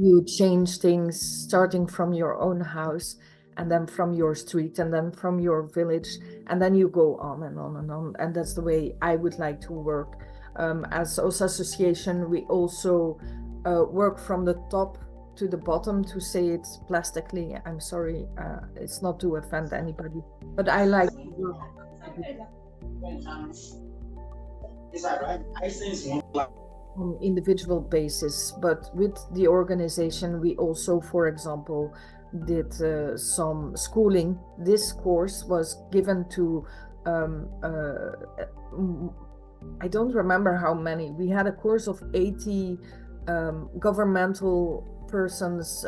you change things starting from your own house, and then from your street, and then from your village, and then you go on and on and on. And that's the way I would like to work. As OSA Association, we also work from the top to the bottom, to say it plastically. I'm sorry, it's not to offend anybody, but I like to work on individual basis. But with the organization, we also, for example, did some schooling. This course was given to I don't remember how many. We had a course of 80 governmental persons,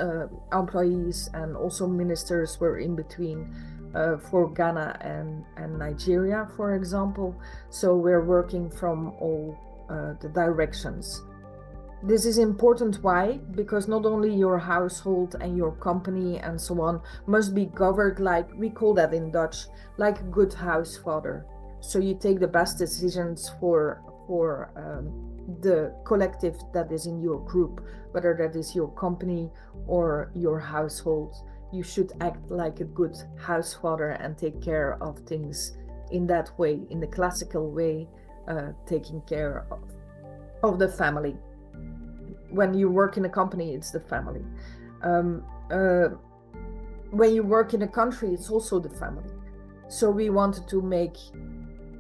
employees, and also ministers were in between, for Ghana and Nigeria, for example. So we're working from all the directions. This is important. Why? Because not only your household and your company and so on must be governed, like we call that in Dutch, like a good house father. So you take the best decisions for the collective that is in your group, whether that is your company or your household. You should act like a good house father and take care of things in that way, in the classical way, taking care of the family. When you work in a company, it's the family. When you work in a country, it's also the family. So we wanted to make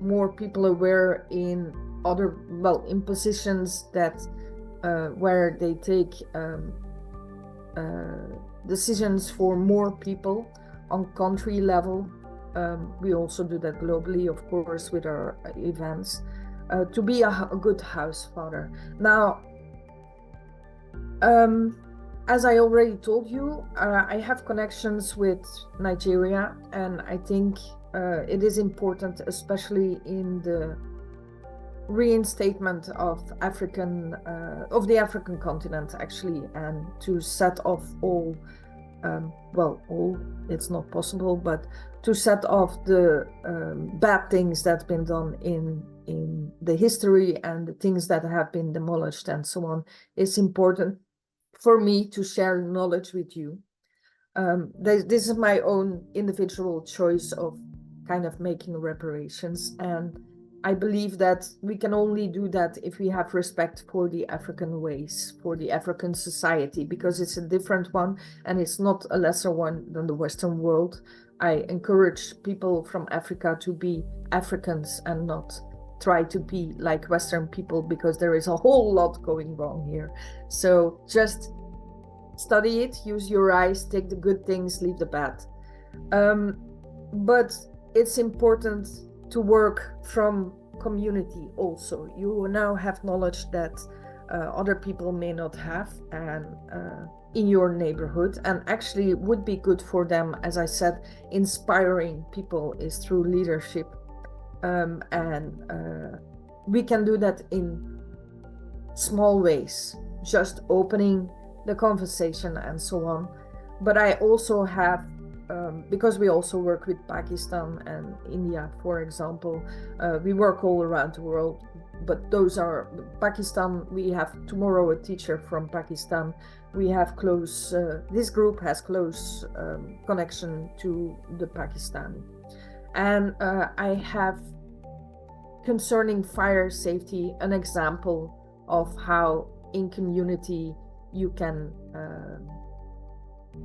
more people aware in in positions that where they take decisions for more people on country level. We also do that globally, of course, with our events, to be a good house father. Now, as I already told you, I have connections with Nigeria, and I think it is important, especially in the reinstatement of the African continent, actually, and to set off all, it's not possible, but to set off the bad things that's been done in the history and the things that have been demolished and so on. It's important for me to share knowledge with you. This is my own individual choice of kind of making reparations, and I believe that we can only do that if we have respect for the African ways, for the African society, because it's a different one and it's not a lesser one than the Western world. I encourage people from Africa to be Africans and not try to be like Western people, because there is a whole lot going wrong here. So just study it, use your eyes, take the good things, leave the bad. But it's important to work from community also. You now have knowledge that other people may not have, and in your neighborhood, and actually would be good for them. As I said, inspiring people is through leadership, and we can do that in small ways, just opening the conversation and so on. But I also have, because we also work with Pakistan and India, for example, we work all around the world, but those are Pakistan. We have tomorrow a teacher from Pakistan. We have close, this group has close connection to the Pakistani. And I have, concerning fire safety, an example of how in community you can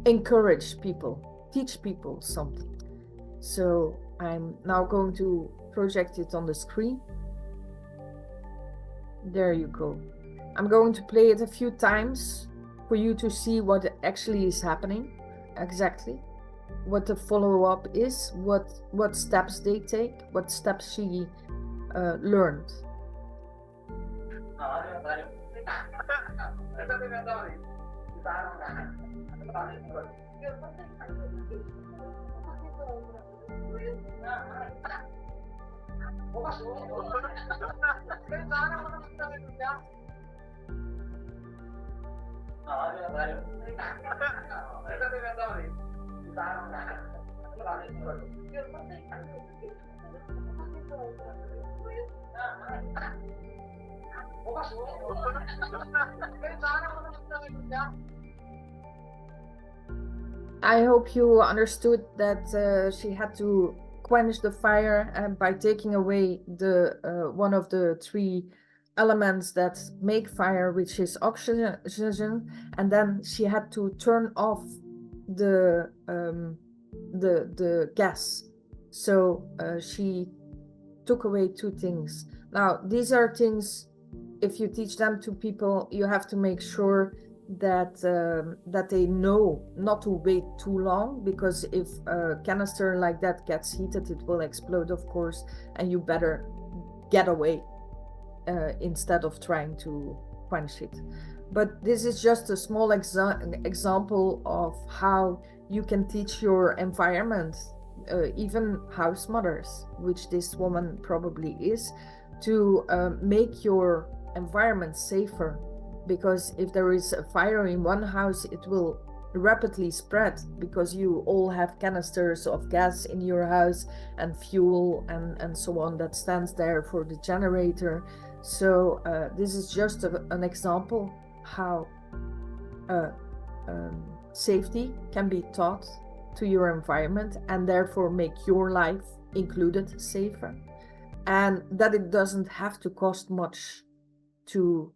encourage people, teach people something. So I'm now going to project it on the screen. There you go. I'm going to play it a few times for you to see what actually is happening, exactly what the follow-up is, what steps they take, what steps she learned. I hope you understood that she had to quench the fire by taking away the one of the three elements that make fire, which is oxygen, and then she had to turn off the gas. So she took away two things. Now, these are things, if you teach them to people, you have to make sure that that they know not to wait too long, because if a canister like that gets heated, it will explode, of course, and you better get away instead of trying to quench it. But this is just a small example of how you can teach your environment, even house mothers, which this woman probably is, to make your environment safer. Because if there is a fire in one house, it will rapidly spread, because you all have canisters of gas in your house and fuel and so on that stands there for the generator. So this is just an example how safety can be taught to your environment and therefore make your life included safer, and that it doesn't have to cost much to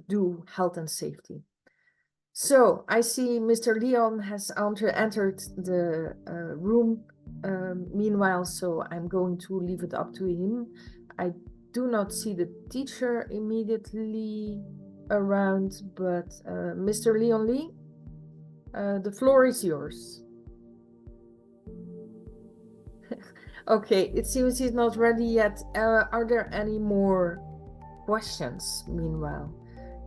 do health and safety. So I see Mr. Leon has entered the room meanwhile, so I'm going to leave it up to him. I do not see the teacher immediately around, but Mr. Leon Lee, the floor is yours. Okay, it seems he's not ready yet. Are there any more questions meanwhile?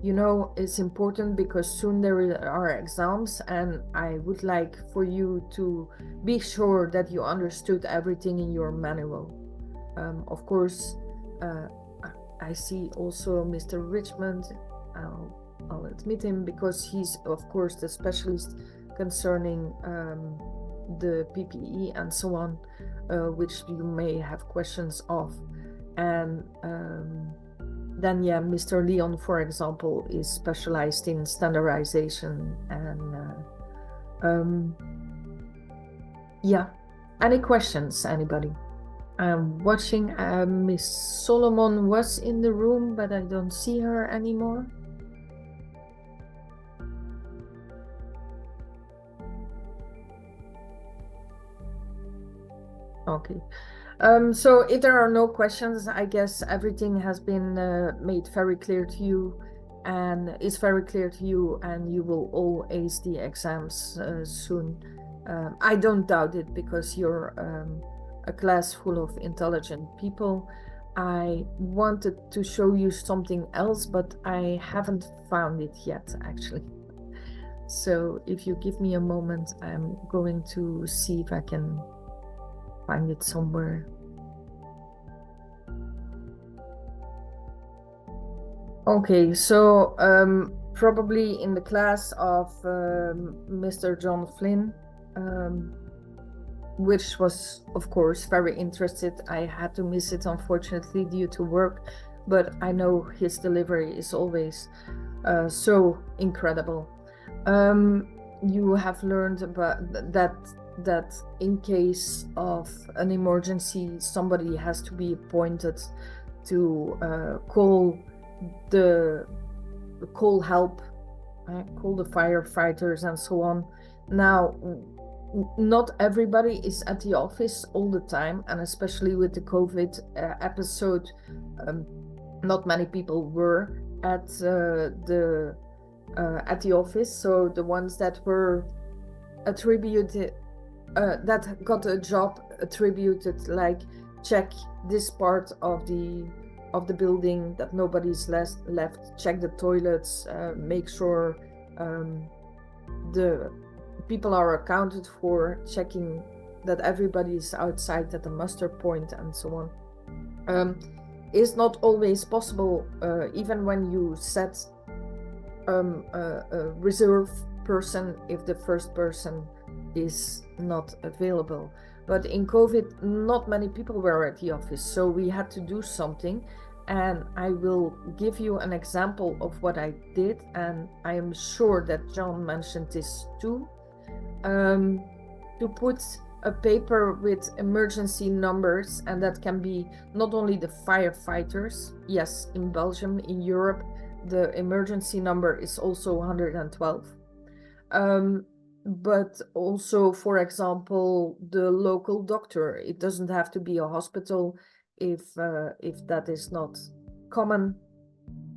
You know, it's important because soon there are exams, and I would like for you to be sure that you understood everything in your manual. Of course, I see also Mr. Richmond. I'll admit him because he's, of course, the specialist concerning the PPE and so on, which you may have questions of. And then, yeah, Mr. Leon, for example, is specialized in standardization. And yeah, any questions, anybody? I'm watching. Miss Solomon was in the room, but I don't see her anymore. Okay. So if there are no questions, I guess everything has been made very clear to you, and is very clear to you, and you will all ace the exams soon. I don't doubt it, because you're a class full of intelligent people. I wanted to show you something else, but I haven't found it yet, actually. So if you give me a moment, I'm going to see if I can find it somewhere. Okay, so probably in the class of Mr. John Flynn, which was, of course, very interested. I had to miss it, unfortunately, due to work, but I know his delivery is always so incredible. You have learned about that in case of an emergency, somebody has to be appointed to call help, call the firefighters and so on. Now, not everybody is at the office all the time, and especially with the COVID episode, not many people were at the office. So the ones that were attributed, that got a job attributed, like check this part of the building that nobody's left, check the toilets, make sure the people are accounted for, checking that everybody is outside at the muster point and so on, is not always possible, even when you set a reserve person if the first person is not available. But in COVID, not many people were at the office, so we had to do something. And I will give you an example of what I did, and I am sure that John mentioned this too. to put a paper with emergency numbers, and that can be not only the firefighters. Yes, in Belgium, in Europe, the emergency number is also 112. But also, for example, the local doctor. It doesn't have to be a hospital if that is not common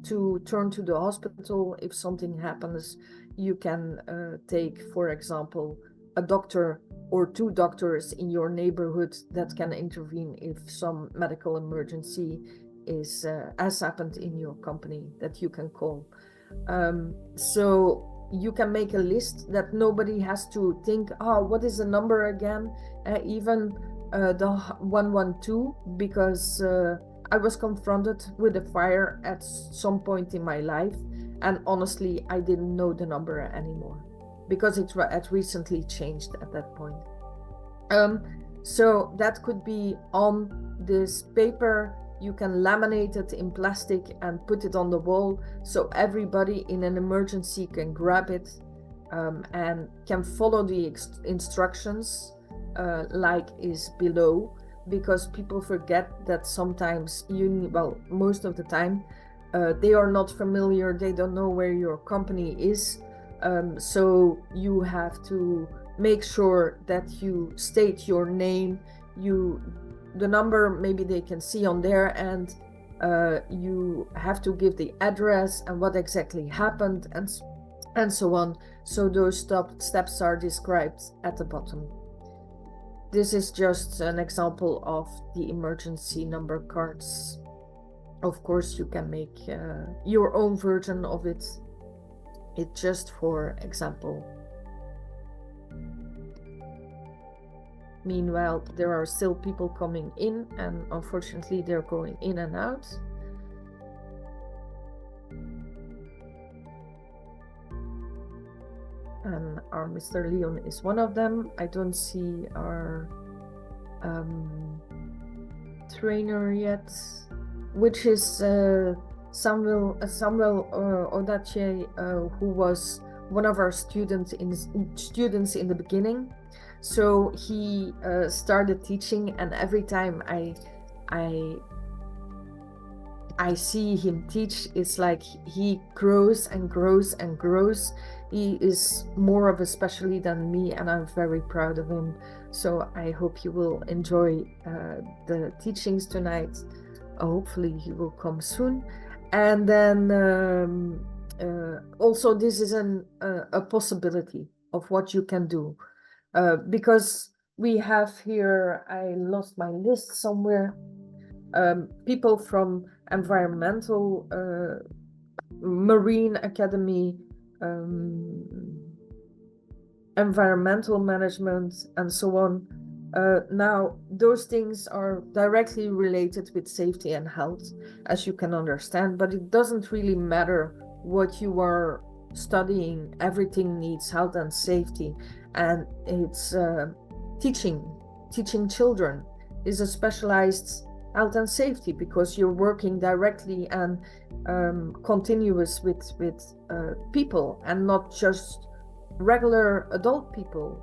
to turn to the hospital. If something happens, you can take, for example, a doctor or two doctors in your neighborhood that can intervene if some medical emergency is has happened in your company that you can call. So you can make a list that nobody has to think, oh, what is the number again? Even the 112, because I was confronted with a fire at some point in my life, and honestly, I didn't know the number anymore because it had recently changed at that point. So that could be on this paper. You can laminate it in plastic and put it on the wall so everybody in an emergency can grab it and can follow the instructions like is below, because people forget that sometimes most of the time they are not familiar, they don't know where your company is, so you have to make sure that you state your name, the number maybe they can see on there, and you have to give the address and what exactly happened and so on. So those steps are described at the bottom. This is just an example of the emergency number cards. Of course, you can make your own version of it. It's just for example. Meanwhile, there are still people coming in, and unfortunately they're going in and out. And our Mr. Leon is one of them. I don't see our trainer yet, which is Samuel Odache, who was one of our students in the beginning. So he started teaching, and every time I see him teach, it's like he grows and grows and grows. He is more of a specialist than me, and I'm very proud of him. So I hope you will enjoy the teachings tonight. Hopefully he will come soon. And then also this is a possibility of what you can do. Because we have here, I lost my list somewhere, people from environmental, marine academy, environmental management, and so on. Now, those things are directly related with safety and health, as you can understand, but it doesn't really matter what you are studying. Everything needs health and safety, and it's teaching children is a specialized health and safety, because you're working directly and continuous with people, and not just regular adult people.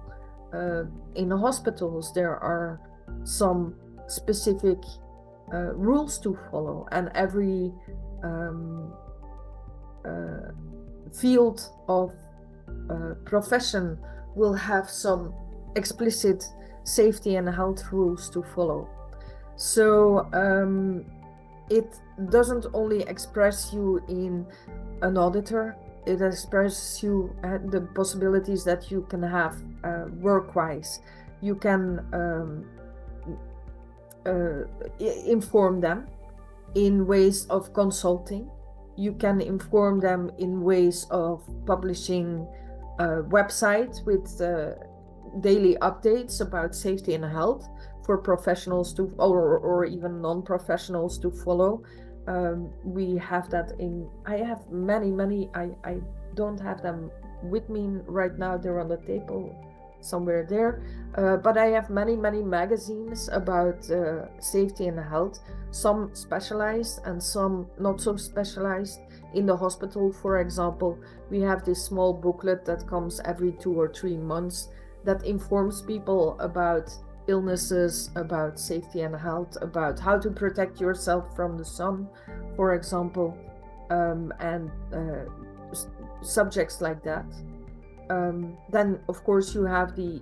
In hospitals, there are some specific rules to follow, and every field of profession will have some explicit safety and health rules to follow. So it doesn't only express you in an auditor, it expresses you the possibilities that you can have work-wise. You can inform them in ways of consulting. You can inform them in ways of publishing websites with daily updates about safety and health for professionals to, or even non-professionals to follow. We have that in, I have many, I don't have them with me right now, they're on the table somewhere there. But I have many magazines about safety and health, some specialized and some not so specialized. In the hospital, for example, we have this small booklet that comes every 2 or 3 months that informs people about illnesses, about safety and health, about how to protect yourself from the sun, for example, and subjects like that. Then, of course, you have the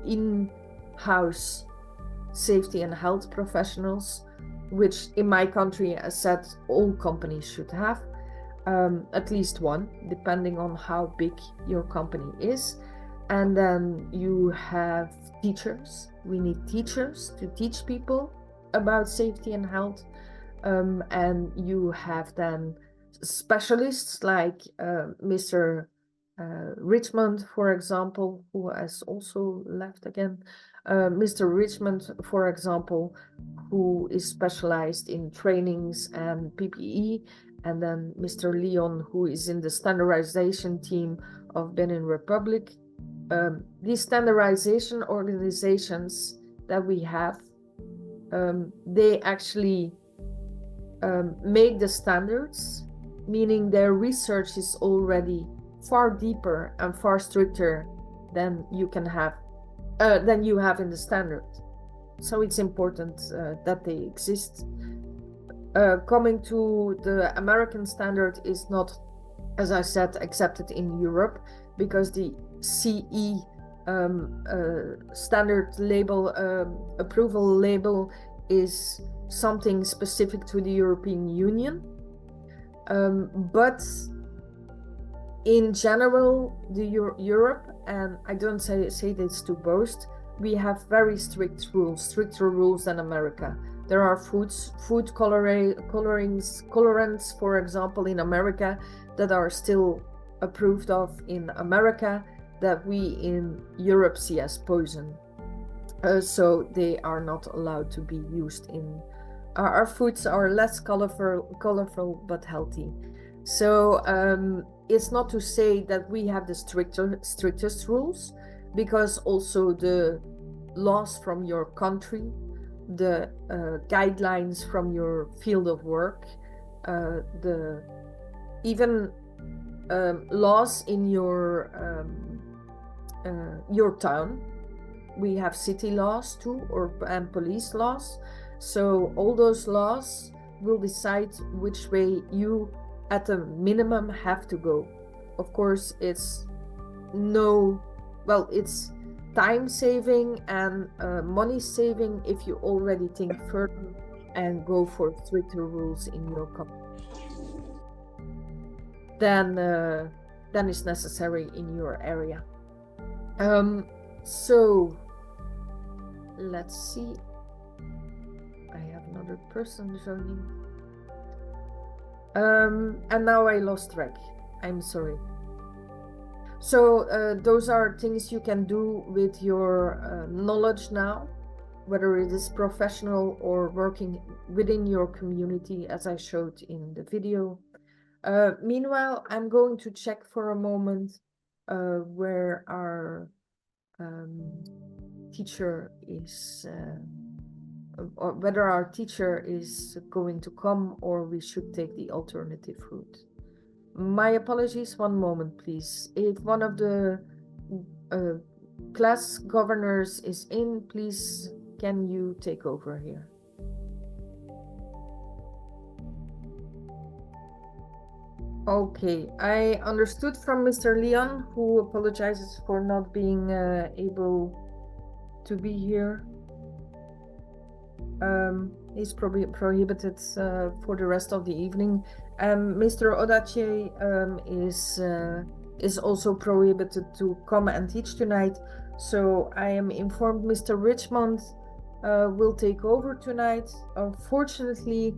in-house safety and health professionals, which in my country, as said, all companies should have at least one, depending on how big your company is. And then you have teachers. We need teachers to teach people about safety and health. And you have then specialists like Mr. Richmond, for example, who has also left again. Mr. Richmond, for example, who is specialized in trainings and PPE, and then Mr. Leon, who is in the standardization team of Benin Republic. These standardization organizations that we have, they actually make the standards, meaning their research is already far deeper and far stricter than you have in the standard. So it's important that they exist. Coming to the American standard is not, as I said, accepted in Europe, because the CE standard label, approval label, is something specific to the European Union. But in general, Europe, and I don't say this to boast, we have very strict rules, stricter rules than America. There are food colorants, for example, in America that are still approved of in America that we in Europe see as poison. So they are not allowed to be used in our foods. Are less colorful but healthy. So it's not to say that we have the strictest rules, because also the laws from your country, the guidelines from your field of work, even laws in your town. We have city laws too, and police laws. So all those laws will decide which way you, at a minimum, have to go. Of course, it's time saving and money saving if you already think further and go for stricter rules in your company. Then is necessary in your area. So let's see. I have another person joining. And now I lost track. I'm sorry. So those are things you can do with your knowledge now, whether it is professional or working within your community, as I showed in the video. Meanwhile, I'm going to check for a moment where our teacher is, or whether our teacher is going to come, or we should take the alternative route. My apologies, one moment, please. If one of the class governors is in, please, can you take over here? Okay, I understood from Mr. Leon, who apologizes for not being able to be here. He's probably prohibited for the rest of the evening. Mr. Odache is also prohibited to come and teach tonight. So I am informed Mr. Richmond will take over tonight. Unfortunately,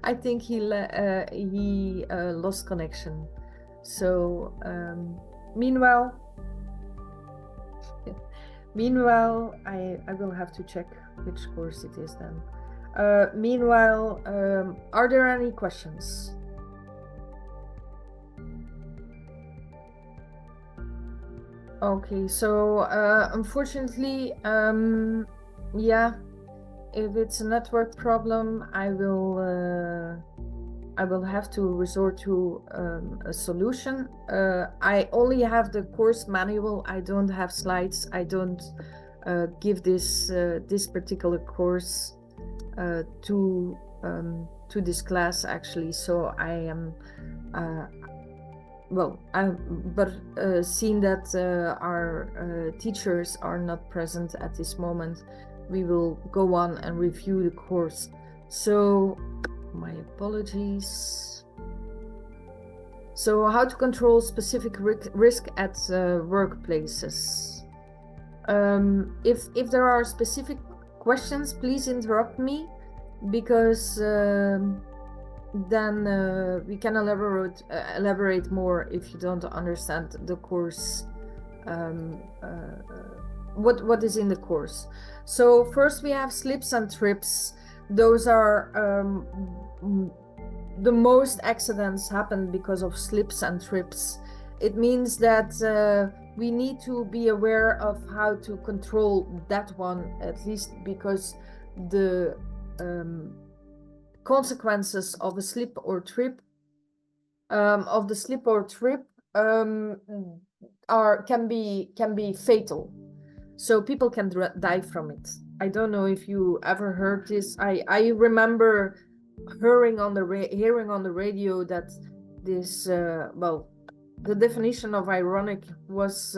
I think he lost connection. So meanwhile, I will have to check which course it is then. Meanwhile, are there any questions? Okay, so unfortunately, yeah, if it's a network problem, I will have to resort to a solution. I only have the course manual. I don't have slides. I don't give this particular course to this class actually. So I am seeing that our teachers are not present at this moment, we will go on and review the course. So my apologies. So how to control specific risk at workplaces. If there are specific questions, please interrupt me, because then we can elaborate more if you don't understand the course, what is in the course. So first we have slips and trips. Those are the most accidents happen because of slips and trips. It means that we need to be aware of how to control that one, at least because the consequences of a slip or trip can be fatal. So people can die from it. I don't know if you ever heard this. I remember hearing on the radio that this the definition of ironic was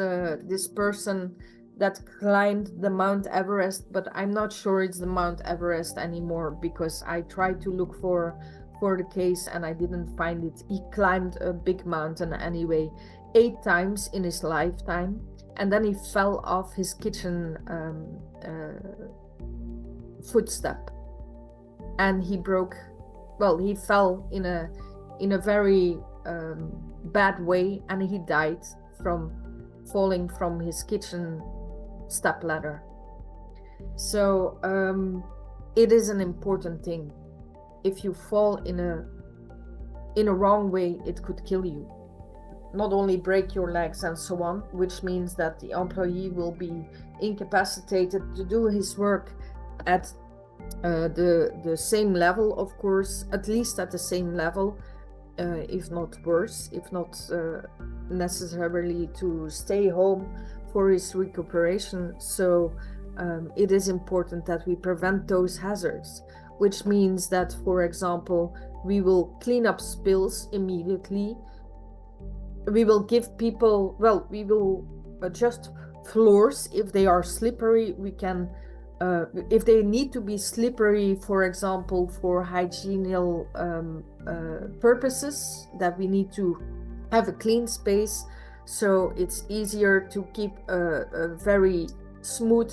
this person that climbed the Mount Everest, but I'm not sure it's the Mount Everest anymore, because I tried to look for the case and I didn't find it. He climbed a big mountain anyway, 8 times in his lifetime, and then he fell off his kitchen footstep, and he fell in a very bad way, and he died from falling from his kitchen step ladder. So it is an important thing. If you fall in a wrong way, it could kill you. Not only break your legs and so on, which means that the employee will be incapacitated to do his work at the same level, of course, at least at the same level, if not worse, if not necessarily to stay home for his recuperation. So it is important that we prevent those hazards, which means that, for example, we will clean up spills immediately. We will give people, we will adjust floors if they are slippery. We can, if they need to be slippery, for example, for hygienical purposes, that we need to have a clean space, so it's easier to keep a very smooth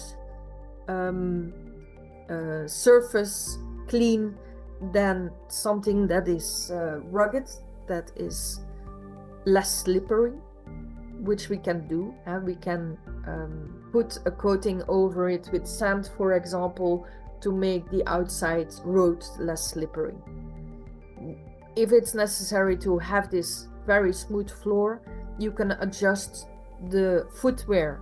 surface clean than something that is rugged, that is less slippery, which we can do. We can put a coating over it with sand, for example, to make the outside road less slippery. If it's necessary to have this very smooth floor, you can adjust the footwear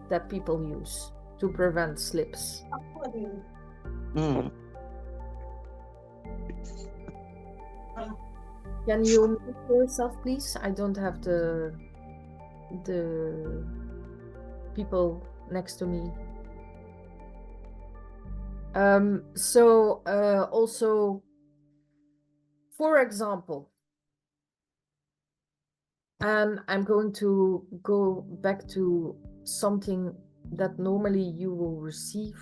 that people use to prevent slips. Can you mute yourself, please? I don't have the people next to me. Also, for example, and I'm going to go back to something that normally you will receive.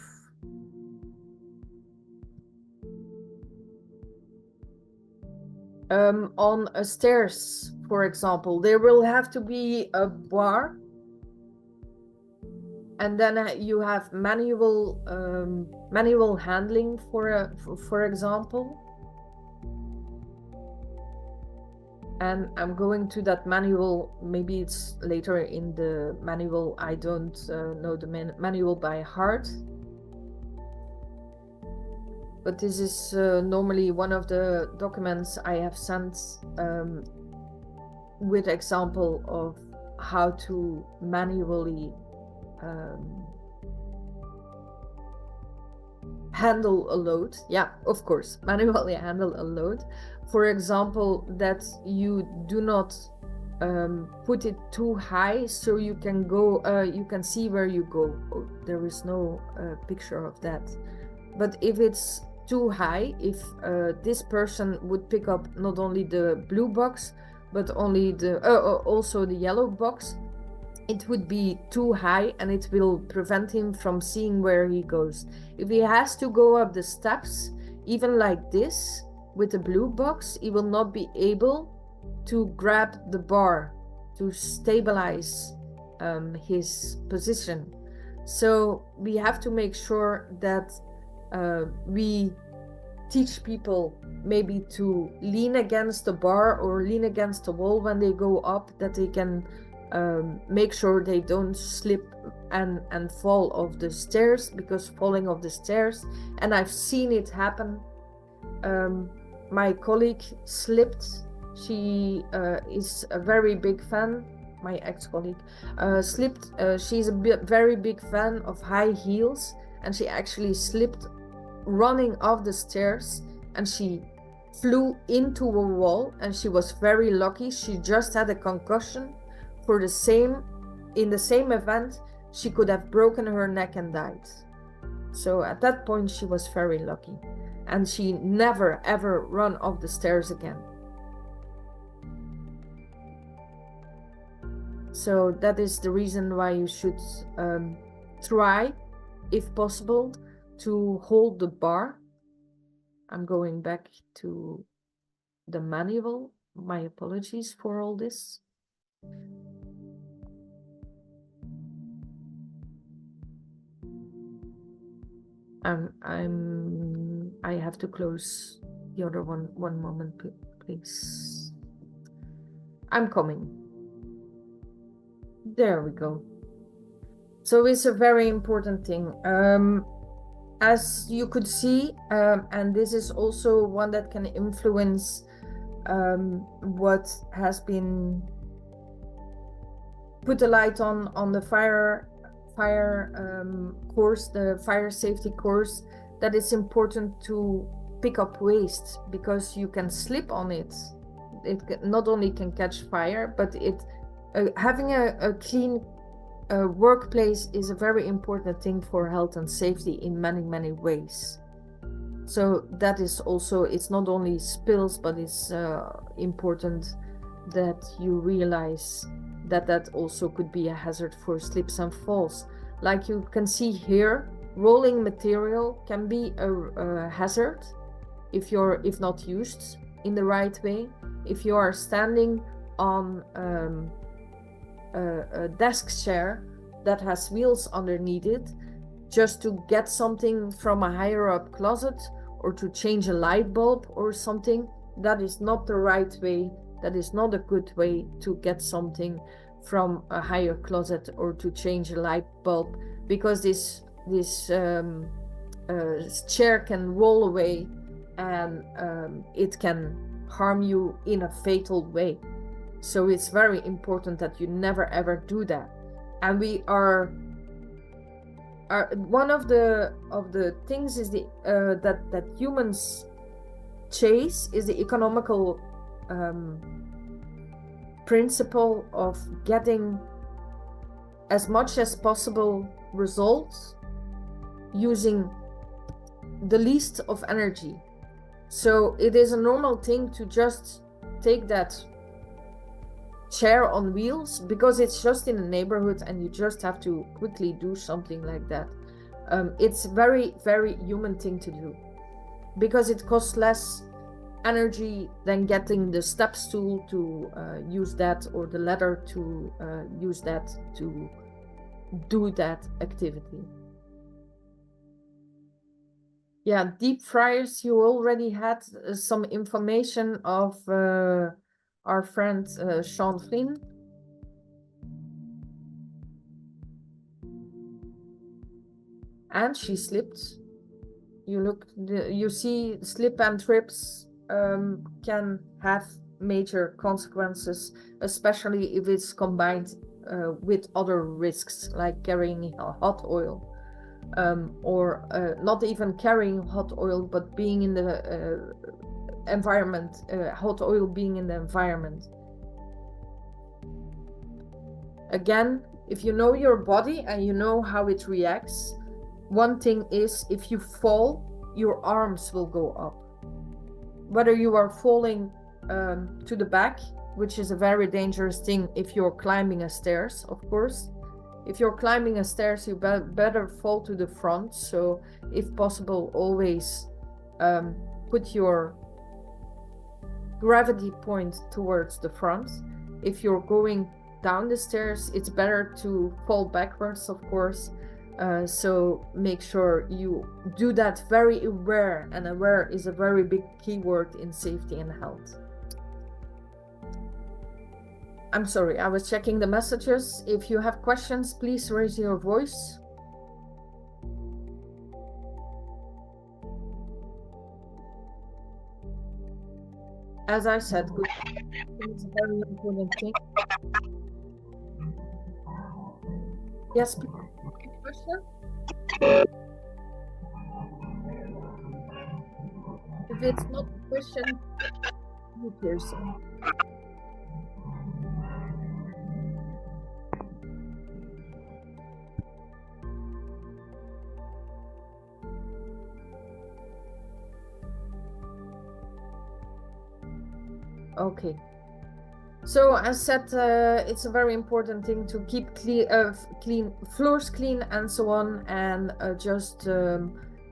On a stairs, for example, there will have to be a bar, and then you have manual handling, for example. And I'm going to that manual. Maybe it's later in the manual. I don't know the manual by heart. But this is normally one of the documents I have sent with example of how to manually handle a load. Yeah, of course, manually handle a load. For example, that you do not put it too high so you can go, you can see where you go. Oh, there is no picture of that. But if it's too high, if this person would pick up not only the blue box, but only the also the yellow box, it would be too high and it will prevent him from seeing where he goes. If he has to go up the steps, even like this, with the blue box, he will not be able to grab the bar to stabilize his position. So we have to make sure that we teach people maybe to lean against the bar or lean against the wall when they go up, that they can make sure they don't slip and fall off the stairs, because falling off the stairs, and I've seen it happen. My colleague slipped. She is a very big fan. My ex-colleague slipped. She's a very big fan of high heels, and she actually slipped running off the stairs, and she flew into a wall, and she was very lucky. She just had a concussion. For the same, in the same event, she could have broken her neck and died. So at that point, she was very lucky, and she never ever run off the stairs again. So that is the reason why you should try, if possible, to hold the bar. I'm going back to the manual. My apologies for all this. I have to close the other one. One moment, please. I'm coming. There we go. So it's a very important thing. As you could see, and this is also one that can influence what has been put a light on the fire course, the fire safety course, that it's important to pick up waste, because you can slip on it. It not only can catch fire, but it having a clean workplace is a very important thing for health and safety in many ways. So that is also, it's not only spills, but it's important that you realize that also could be a hazard for slips and falls. Like you can see here, rolling material can be a hazard if not used in the right way. If you are standing on a desk chair that has wheels underneath it, just to get something from a higher up closet or to change a light bulb or something, that is not the right way. That is not a good way to get something from a higher closet or to change a light bulb, because this chair can roll away and it can harm you in a fatal way. So it's very important that you never ever do that. And we are one of the things is that humans chase is the economical principle of getting as much as possible results using the least of energy. So it is a normal thing to just take that chair on wheels because it's just in the neighborhood and you just have to quickly do something like that. It's a very human thing to do because it costs less energy than getting the step stool to use that, or the ladder to use that to do that activity. Yeah, deep fryers, you already had some information of our friend Sean Flynn. And she slipped. You see slip and trips can have major consequences, especially if it's combined with other risks like carrying hot oil, or not even carrying hot oil, but being in the environment, hot oil being in the environment. Again, if you know your body and you know how it reacts, one thing is, if you fall, your arms will go up. Whether you are falling to the back, which is a very dangerous thing if you're climbing a stairs, of course. If you're climbing a stairs, you better fall to the front. So if possible, always put your gravity point towards the front. If you're going down the stairs, it's better to fall backwards, of course. So make sure you do that very aware, and aware is a very big keyword in safety and health. I'm sorry, I was checking the messages. If you have questions, please raise your voice. As I said, it's a very important thing. Yes, question? If it's not a question, you person. Okay. So as said, it's a very important thing to keep clean floors clean and so on, and adjust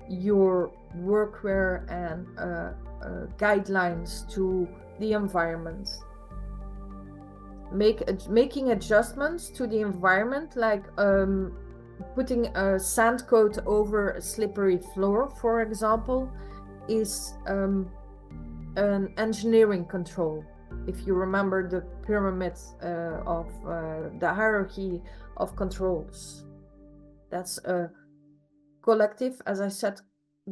your workwear and guidelines to the environment. Making adjustments to the environment, like putting a sand coat over a slippery floor, for example, is an engineering control. If you remember the pyramid of the hierarchy of controls, that's a collective, as I said,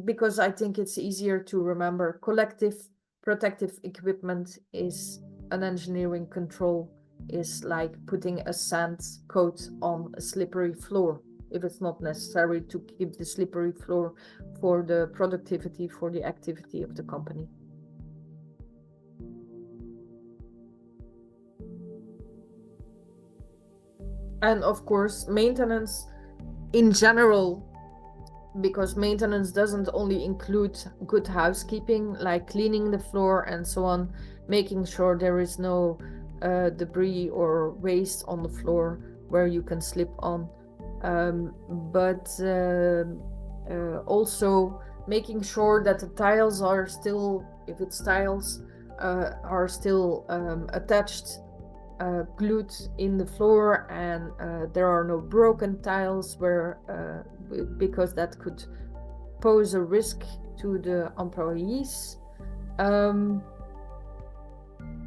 because I think it's easier to remember. Collective protective equipment is an engineering control, is like putting a sand coat on a slippery floor, if it's not necessary to keep the slippery floor for the productivity, for the activity of the company. And of course, maintenance in general, because maintenance doesn't only include good housekeeping, like cleaning the floor and so on, making sure there is no debris or waste on the floor where you can slip on, but also making sure that the tiles are still, if it's tiles, are still attached, glued in the floor, and there are no broken tiles where because that could pose a risk to the employees.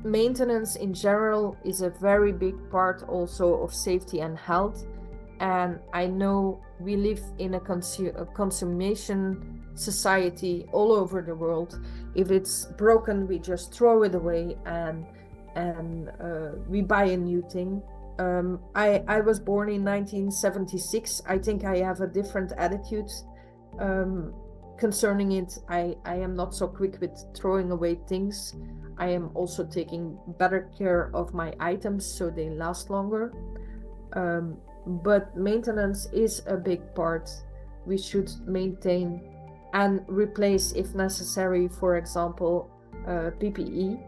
Maintenance in general is a very big part also of safety and health, and I know we live in a consummation society all over the world. If it's broken, we just throw it away and we buy a new thing. I was born in 1976. I think I have a different attitude concerning it. I am not so quick with throwing away things. I am also taking better care of my items so they last longer. But maintenance is a big part. We should maintain and replace, if necessary, for example, PPE.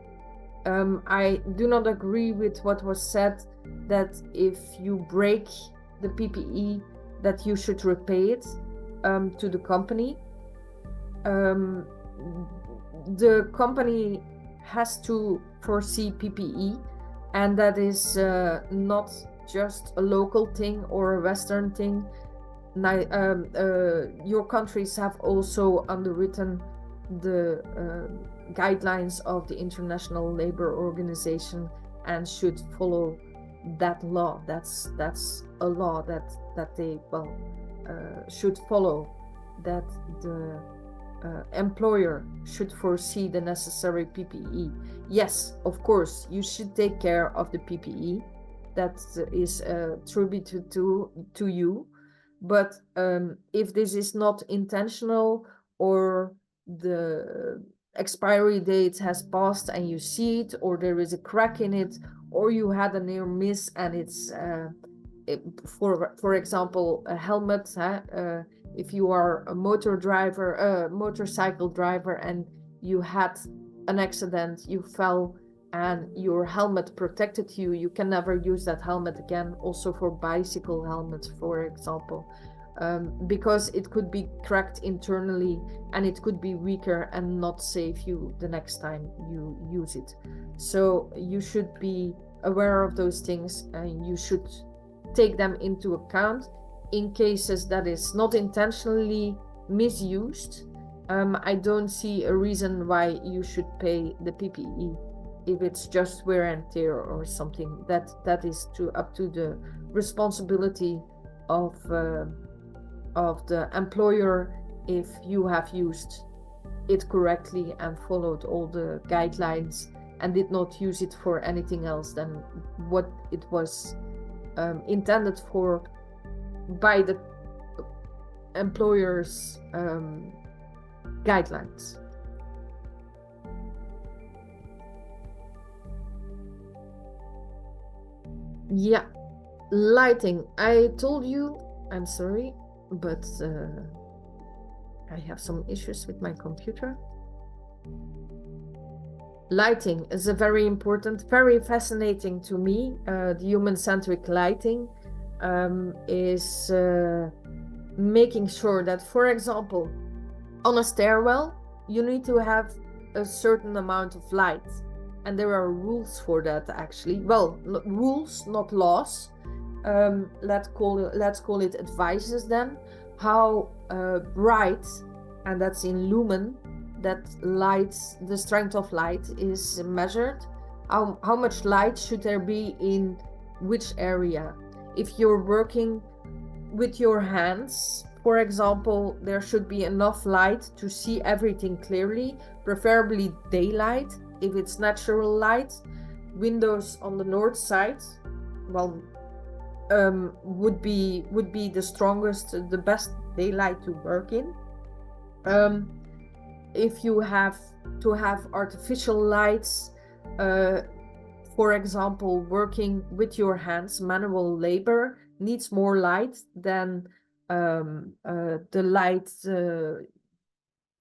I do not agree with what was said, that if you break the PPE, that you should repay it to the company. The company has to foresee PPE, and that is not just a local thing or a Western thing. Your countries have also underwritten the guidelines of the International Labour Organization and should follow that law. That's a law that they should follow, that the employer should foresee the necessary PPE. Yes, of course, you should take care of the PPE, that is attributed to you. But if this is not intentional, or the expiry date has passed and you see it, or there is a crack in it, or you had a near miss and it's for example a helmet, if you are a motorcycle driver and you had an accident, you fell and your helmet protected you, you can never use that helmet again. Also for bicycle helmets, for example, because it could be cracked internally and it could be weaker and not save you the next time you use it. So you should be aware of those things, and you should take them into account in cases that is not intentionally misused. I don't see a reason why you should pay the PPE if it's just wear and tear or something. That is up to the responsibility of the employer, if you have used it correctly and followed all the guidelines and did not use it for anything else than what it was intended for by the employer's guidelines. Yeah, lighting. I told you, I'm sorry, but I have some issues with my computer. Lighting is a very important, very fascinating to me. The human-centric lighting is making sure that, for example, on a stairwell, you need to have a certain amount of light. And there are rules for that, actually. Well, rules, not laws. Let's call it advices then. How bright, and that's in lumen, that light, the strength of light is measured. How much light should there be in which area? If you're working with your hands, for example, there should be enough light to see everything clearly, preferably daylight. If it's natural light, windows on the north side, well, would be the strongest, the best daylight to work in. If you have to have artificial lights, for example, working with your hands, manual labor needs more light than the light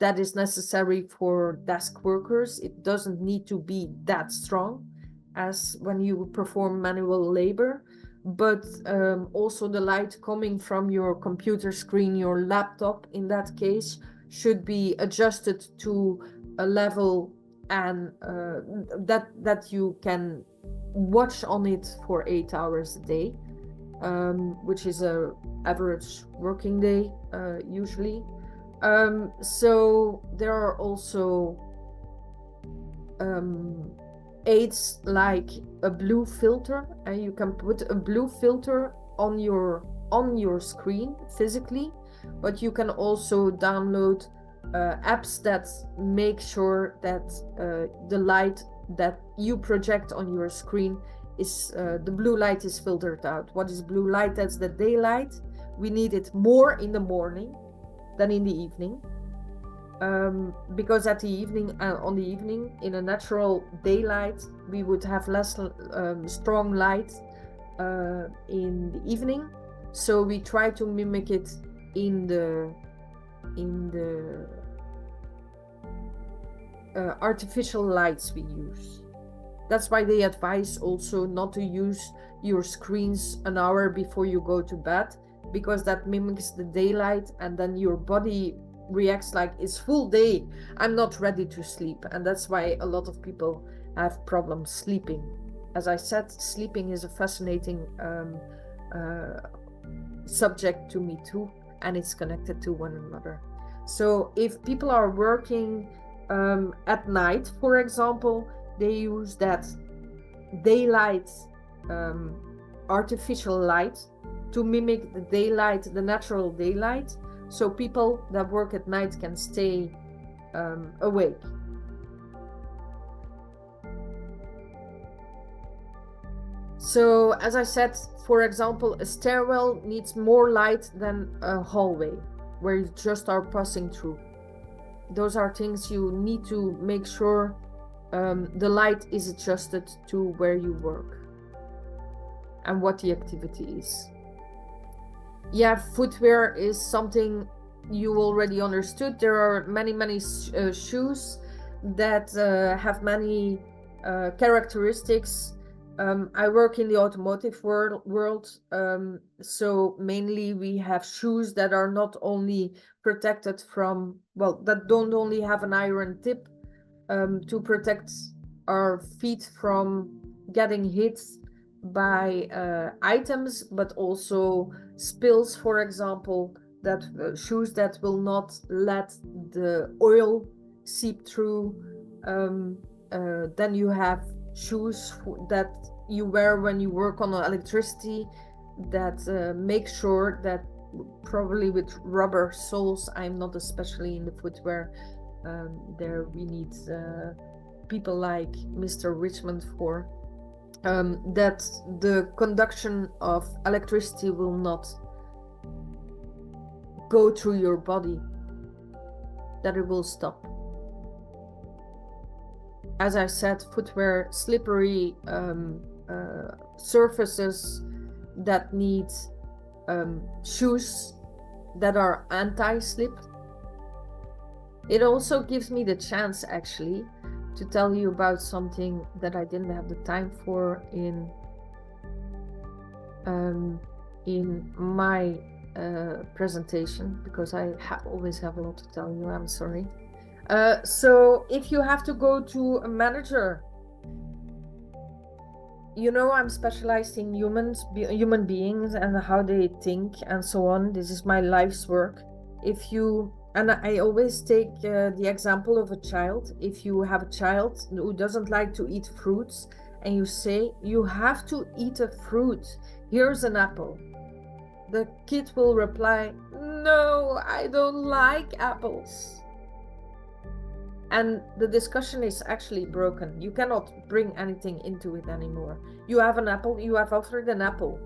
that is necessary for desk workers. It doesn't need to be that strong as when you perform manual labor, but also the light coming from your computer screen, your laptop in that case, should be adjusted to a level and that you can watch on it for 8 hours a day, which is a average working day usually. So there are also aids like a blue filter, and you can put a blue filter on your screen physically, but you can also download apps that make sure that the light that you project on your screen is the blue light is filtered out. What is blue light? That's the daylight. We need it more in the morning than in the evening, because at the evening, on the evening, in a natural daylight, we would have less strong light in the evening. So we try to mimic it in the artificial lights we use. That's why they advise also not to use your screens an hour before you go to bed, because that mimics the daylight, and then your body reacts like it's full day, I'm not ready to sleep. And that's why a lot of people have problems sleeping. As I said, sleeping is a fascinating subject to me too, and it's connected to one another. So if people are working at night, for example, they use that daylight, artificial light, to mimic the daylight, the natural daylight, so people that work at night can stay awake. So as I said, for example, a stairwell needs more light than a hallway where you just are passing through. Those are things you need to make sure the light is adjusted to where you work and what the activity is. Yeah, footwear is something you already understood. There are many shoes that have many characteristics. I work in the automotive world, so mainly we have shoes that are not only protected from, well, that don't only have an iron tip to protect our feet from getting hit by items, but also spills, for example, that shoes that will not let the oil seep through. Then you have shoes that you wear when you work on electricity that make sure that, probably with rubber soles, I'm not especially in the footwear, there we need people like Mr. Richmond for, that the conduction of electricity will not go through your body, that it will stop. As I said, footwear, slippery surfaces that need shoes that are anti-slip. It also gives me the chance actually to tell you about something that I didn't have the time for in my presentation, because I always have a lot to tell you. I'm sorry. So if you have to go to a manager, you know, I'm specialized in human beings and how they think and so on. This is my life's work. And I always take the example of a child. If you have a child who doesn't like to eat fruits, and you say, you have to eat a fruit, here's an apple. The kid will reply, no, I don't like apples. And the discussion is actually broken. You cannot bring anything into it anymore. You have an apple, you have offered an apple,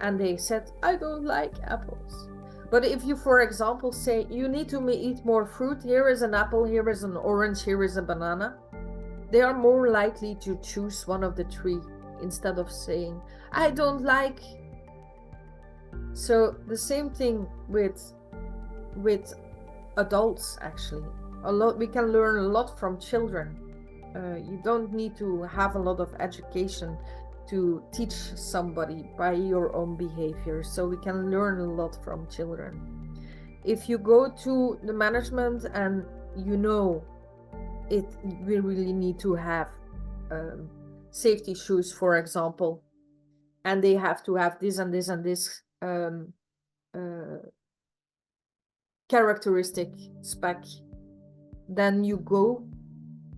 and they said, I don't like apples. But if you, for example, say, you need to eat more fruit, here is an apple, here is an orange, here is a banana, they are more likely to choose one of the three instead of saying, I don't like. So the same thing with adults, actually. We can learn a lot from children. You don't need to have a lot of education to teach somebody by your own behavior. So we can learn a lot from children. If you go to the management and you know we really need to have safety shoes, for example, and they have to have this and this and this characteristic spec, then you go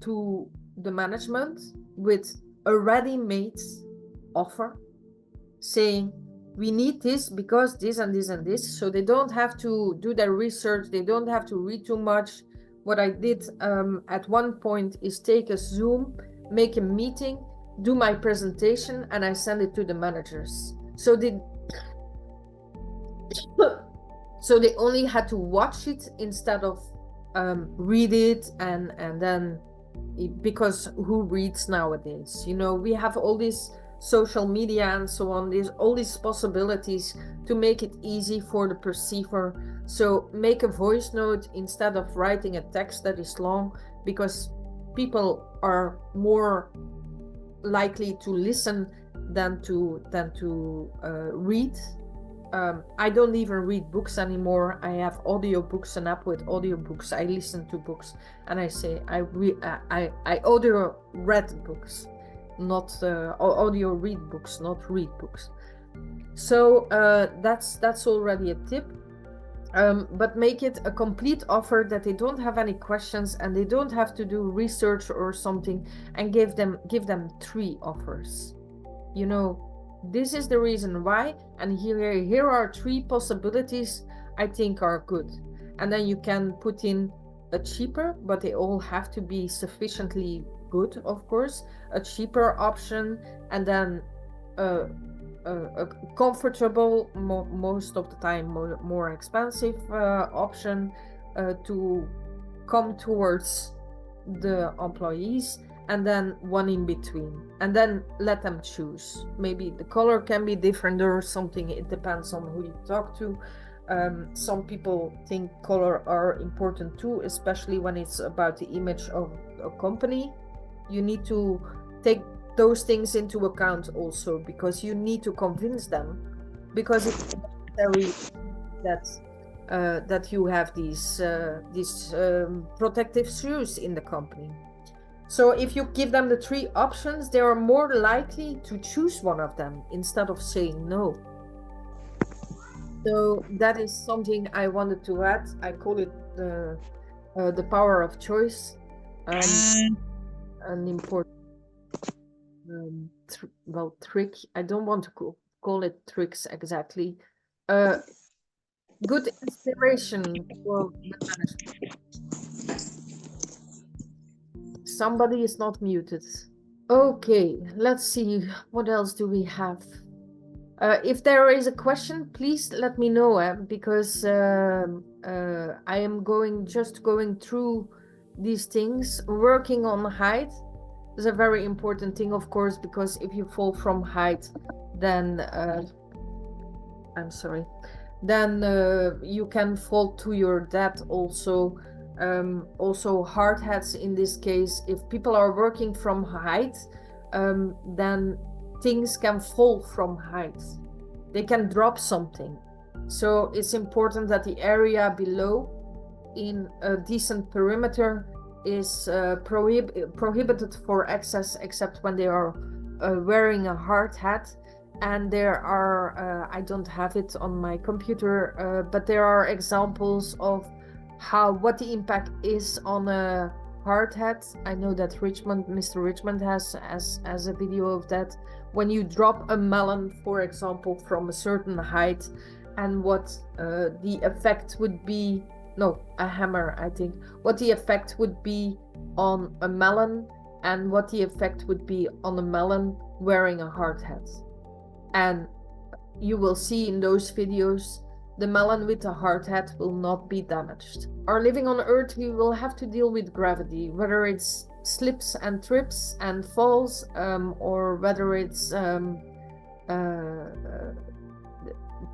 to the management with a ready-made offer saying, we need this because this and this and this. So they don't have to do their research, they don't have to read too much. What I did at one point is take a Zoom, make a meeting, do my presentation, and I send it to the managers. So they only had to watch it instead of read it, and then, because who reads nowadays? You know, we have all these social media and so on. There's all these possibilities to make it easy for the perceiver. So make a voice note instead of writing a text that is long, because people are more likely to listen than to read. I don't even read books anymore. I have audiobooks, an app with audiobooks. I listen to books, and I say I audio read books, not audio read books, not read books. So that's already a tip. But make it a complete offer that they don't have any questions and they don't have to do research or something, and give them 3 offers. You know, this is the reason why, and here are 3 possibilities I think are good. And then you can put in a cheaper, but they all have to be sufficiently good, of course, a cheaper option, and then a comfortable, most of the time more expensive option to come towards the employees, and then one in between, and then let them choose. Maybe the color can be different or something. It depends on who you talk to. Some people think color are important too, especially when it's about the image of a company. You need to take those things into account also, because you need to convince them, because it's necessary that you have these protective shoes in the company. So if you give them the 3 options, they are more likely to choose one of them instead of saying no. So that is something I wanted to add. I call it the power of choice. An important trick. I don't want to call it tricks exactly. Good inspiration for the management. Somebody is not muted. Okay, let's see. What else do we have? If there is a question, please let me know, because I am just going through these things. Working on height is a very important thing, of course, because if you fall from height, then I'm sorry, then you can fall to your death also. Also hard hats in this case. If people are working from height, then things can fall from height. They can drop something. So it's important that the area below in a decent perimeter is prohibited for access, except when they are wearing a hard hat. And there are, I don't have it on my computer, but there are examples of what the impact is on a hard hat. I know that Mr. Richmond has a video of that. When you drop a melon, for example, from a certain height, and what the effect would be, a hammer, I think, what the effect would be on a melon, and what the effect would be on a melon wearing a hard hat. And you will see in those videos, the melon with the hard hat will not be damaged. Our living on Earth, we will have to deal with gravity, whether it's slips and trips and falls, or whether it's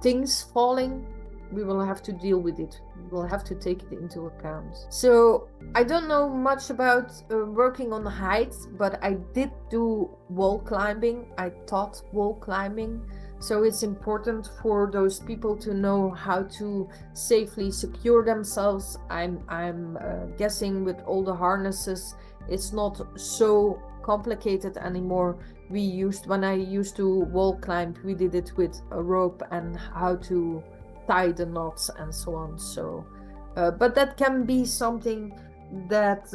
things falling. We will have to deal with it. We will have to take it into account. So I don't know much about working on height, but I did do wall climbing. I taught wall climbing. So it's important for those people to know how to safely secure themselves. I'm guessing with all the harnesses, it's not so complicated anymore. When I used to wall climb, we did it with a rope and how to tie the knots and so on. So, but that can be something that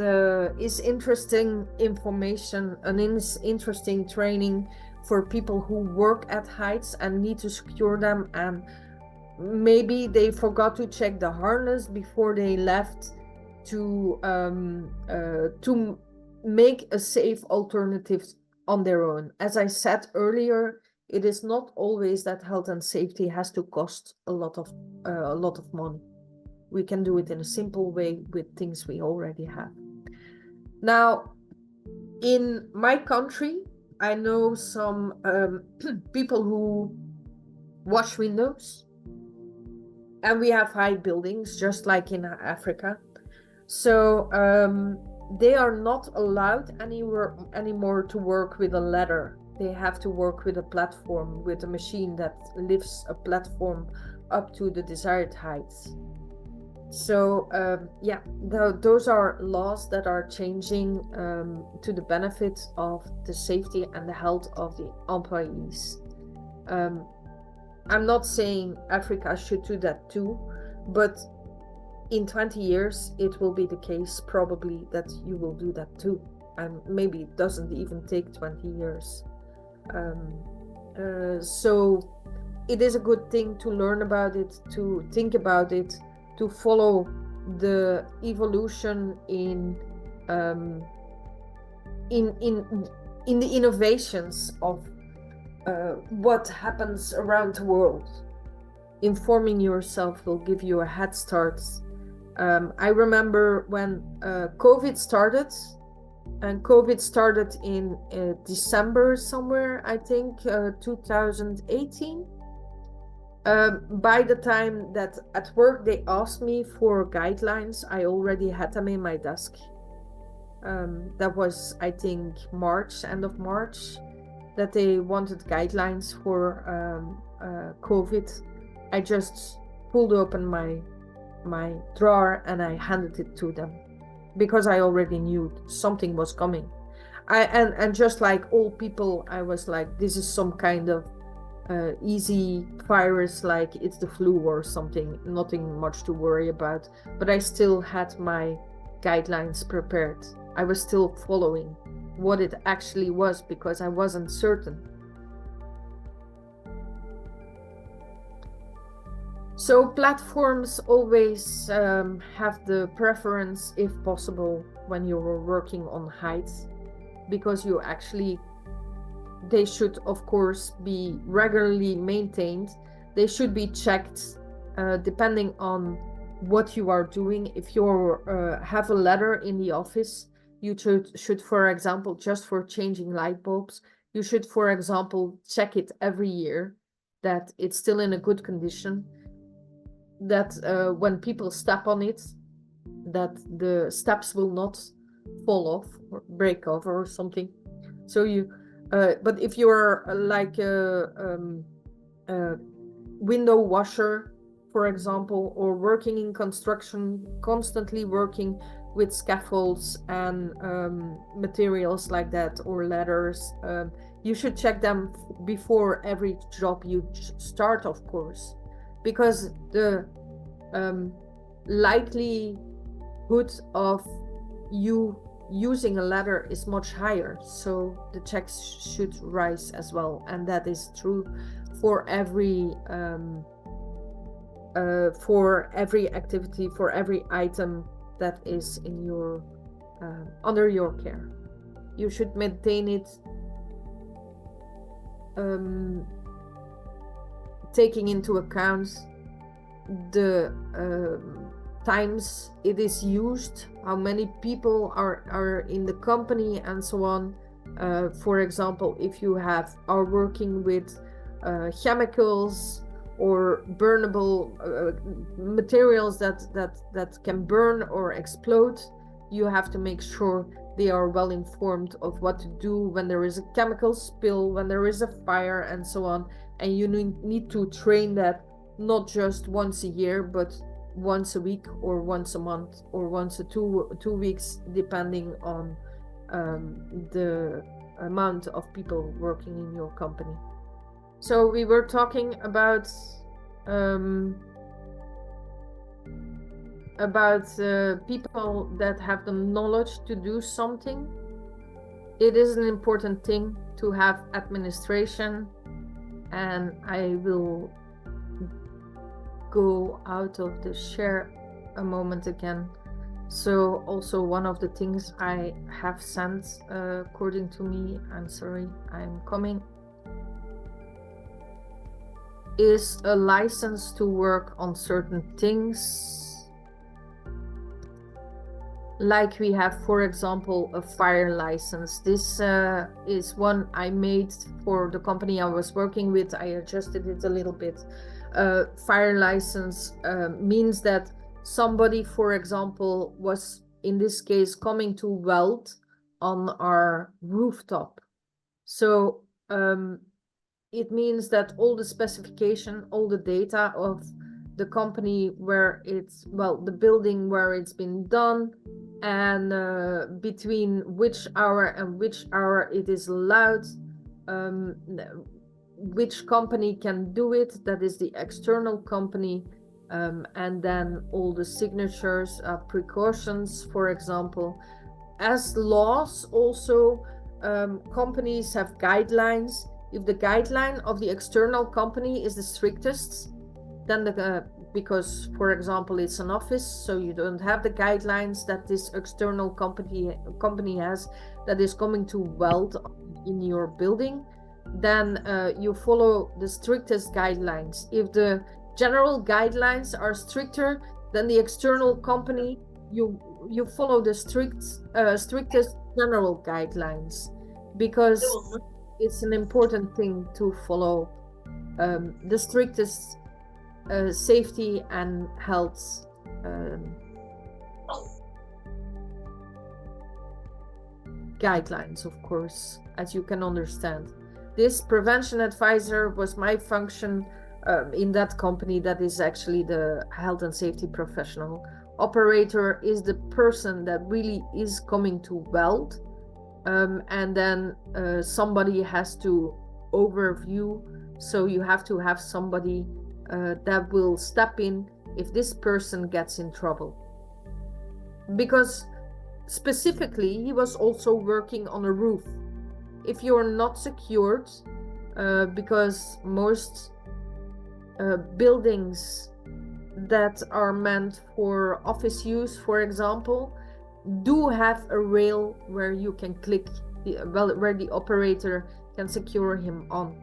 is interesting information, an interesting training for people who work at heights and need to secure them, and maybe they forgot to check the harness before they left to make a safe alternative on their own. As I said earlier, it is not always that health and safety has to cost a lot of money. We can do it in a simple way with things we already have. Now, in my country, I know some people who wash windows, and we have high buildings just like in Africa. So they are not allowed anymore to work with a ladder. They have to work with a platform, with a machine that lifts a platform up to the desired heights. So those are laws that are changing to the benefit of the safety and the health of the employees. I'm not saying Africa should do that too, but in 20 years, it will be the case probably that you will do that too. And maybe it doesn't even take 20 years. So it is a good thing to learn about it, to think about it, to follow the evolution in the innovations of what happens around the world. Informing yourself will give you a head start. I remember when COVID started, and COVID started in December somewhere, I think, 2018. By the time that at work they asked me for guidelines, I already had them in my desk. That was, I think, March, end of March, that they wanted guidelines for COVID. I just pulled open my drawer and I handed it to them because I already knew something was coming. And just like all people, I was like, this is some kind of easy virus, like it's the flu or something, nothing much to worry about. But I still had my guidelines prepared. I was still following what it actually was because I wasn't certain. So platforms always have the preference, if possible, when you're working on height, because you actually, they should of course be regularly maintained. They should be checked depending on what you are doing. If you have a ladder in the office, you should, for example, just for changing light bulbs, you should, for example, check it every year that it's still in a good condition, that when people step on it, that the steps will not fall off or break off or something. So you, but if you're like a window washer, for example, or working in construction, constantly working with scaffolds and materials like that, or ladders, you should check them before every job you start, of course, because the likelihood of you using a ladder is much higher, so the checks should rise as well. And that is true for every activity, for every item that is in your under your care. You should maintain it, taking into account the times it is used, how many people are in the company, and so on. For example, if you are working with chemicals or burnable materials that can burn or explode, you have to make sure they are well informed of what to do when there is a chemical spill, when there is a fire, and so on. And you need to train that not just once a year, but once a week or once a month or once a two weeks, depending on the amount of people working in your company. So we were talking about people that have the knowledge to do something. It is an important thing to have administration, and I will go out of the share a moment again. So also one of the things I have sent, according to me, I'm sorry, I'm coming, is a license to work on certain things. Like we have, for example, a fire license. This is one I made for the company I was working with. I adjusted it a little bit. Fire license means that somebody, for example, was in this case coming to weld on our rooftop. So it means that all the specification, all the data of the company where it's, well, the building where it's been done, and between which hour and which hour it is allowed, which company can do it, that is the external company, and then all the signatures, precautions, for example. As laws also, companies have guidelines. If the guideline of the external company is the strictest, then because, for example, it's an office, so you don't have the guidelines that this external company has that is coming to weld in your building, then you follow the strictest guidelines. If the general guidelines are stricter than the external company, you follow the strictest general guidelines, because it's an important thing to follow the strictest safety and health guidelines, of course, as you can understand. This prevention advisor was my function in that company. That is actually the health and safety professional. Operator is the person that really is coming to weld, and then somebody has to overview. So you have to have somebody that will step in if this person gets in trouble. Because specifically, he was also working on a roof. If you're not secured, because most buildings that are meant for office use, for example, do have a rail where you can click, where the operator can secure him on.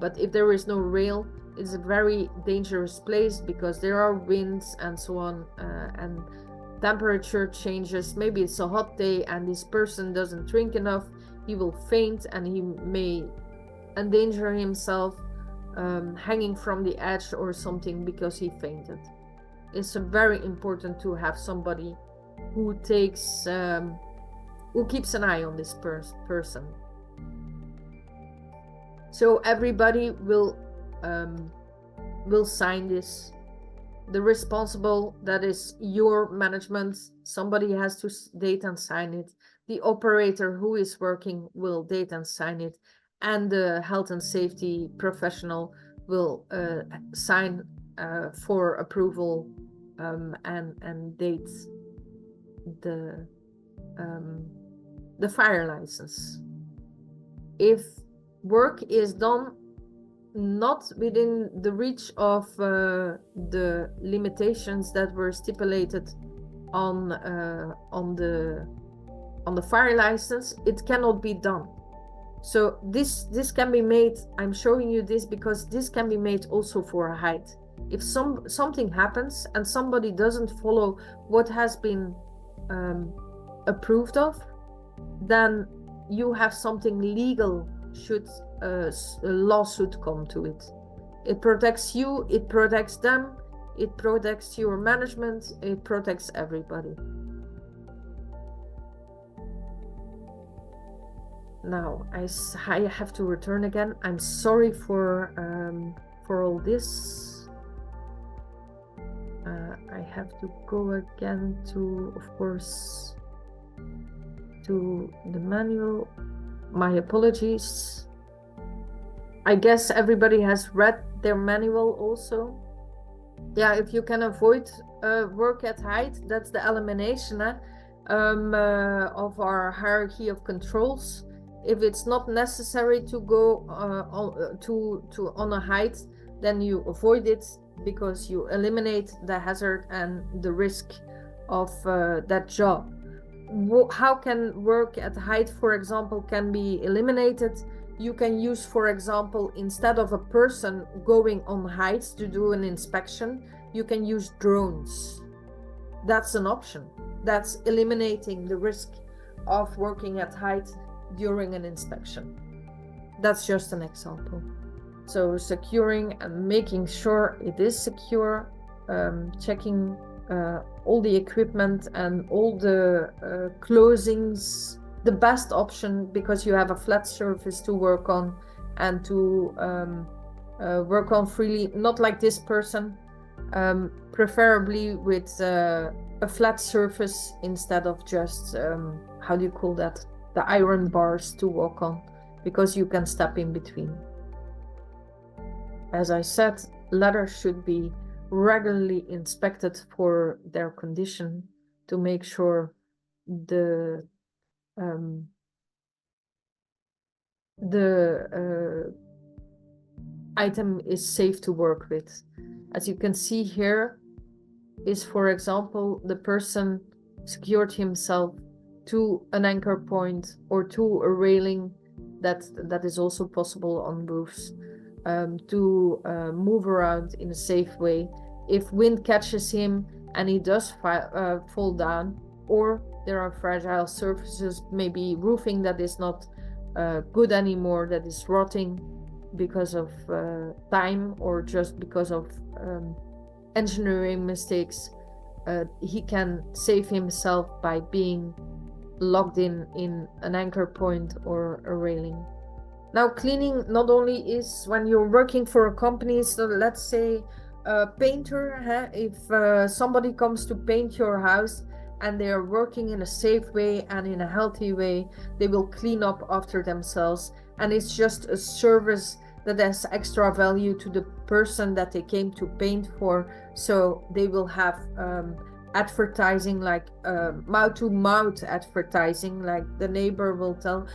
But if there is no rail, it's a very dangerous place, because there are winds and so on, and temperature changes. Maybe it's a hot day and this person doesn't drink enough, he will faint and he may endanger himself hanging from the edge or something because he fainted. It's very important to have somebody who takes who keeps an eye on this person. So everybody will sign this. The responsible, that is your management, somebody has to date and sign it. The operator who is working will date and sign it, and the health and safety professional will sign for approval and date the fire license. If work is done not within the reach of the limitations that were stipulated on the fire license, it cannot be done. So this can be made. I'm showing you this because this can be made also for a height. If something happens and somebody doesn't follow what has been approved of, then you have something legal should a lawsuit come to it. It protects you, it protects them, it protects your management, it protects everybody. Now I have to return again. I'm sorry for all this. I have to go again to, of course, to the manual. My apologies. I guess everybody has read their manual also. Yeah, if you can avoid work at height, that's the elimination of our hierarchy of controls. If it's not necessary to go on a height, then you avoid it, because you eliminate the hazard and the risk of that job. How can work at height, for example, can be eliminated? You can use, for example, instead of a person going on heights to do an inspection, you can use drones. That's an option. That's eliminating the risk of working at height during an inspection. That's just an example. So securing and making sure it is secure, checking all the equipment and all the closings, the best option, because you have a flat surface to work on and to work on freely, not like this person, preferably with a flat surface instead of just, how do you call that? The iron bars to walk on, because you can step in between. As I said, ladders should be regularly inspected for their condition to make sure the item is safe to work with. As you can see here is, for example, the person secured himself to an anchor point or to a railing that is also possible on roofs, to move around in a safe way. If wind catches him and he does fall down, or there are fragile surfaces, maybe roofing that is not good anymore, that is rotting because of time or just because of engineering mistakes, he can save himself by being locked in an anchor point or a railing. Now, cleaning not only is when you're working for a company, so let's say a painter, if somebody comes to paint your house and they are working in a safe way and in a healthy way, they will clean up after themselves, and it's just a service that has extra value to the person that they came to paint for. So they will have advertising, like mouth-to-mouth advertising, like the neighbor will tell,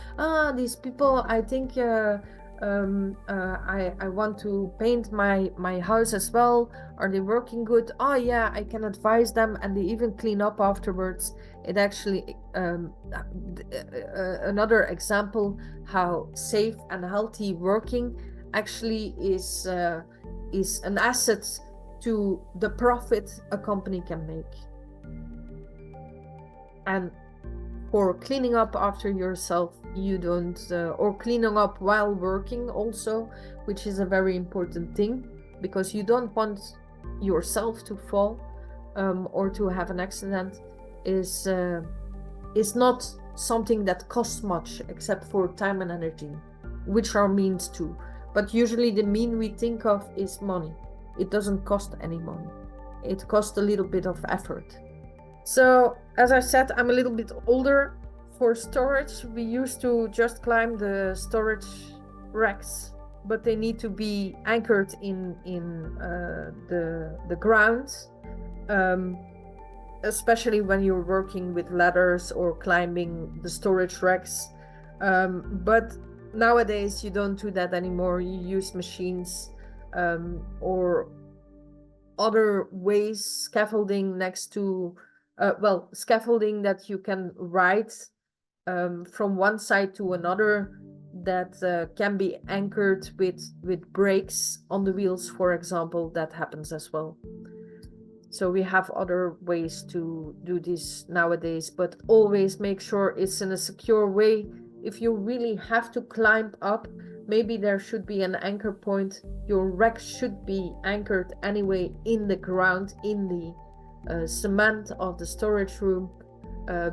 these people, I think I want to paint my house as well. Are they working good? Oh yeah, I can advise them, and they even clean up afterwards. It actually another example how safe and healthy working actually is an asset to the profit a company can make. And for cleaning up after yourself, you don't or cleaning up while working also, which is a very important thing, because you don't want yourself to fall or to have an accident, is not something that costs much except for time and energy, which are means too. But usually the mean we think of is money. It doesn't cost any money. It costs a little bit of effort. So, as I said, I'm a little bit older. For storage, we used to just climb the storage racks, but they need to be anchored in the ground, especially when you're working with ladders or climbing the storage racks. But nowadays, you don't do that anymore. You use machines or other ways, scaffolding next to scaffolding that you can ride from one side to another, that can be anchored with brakes on the wheels, for example. That happens as well. So we have other ways to do this nowadays, but always make sure it's in a secure way. If you really have to climb up, maybe there should be an anchor point. Your rack should be anchored anyway in the ground, in the cement of the storage room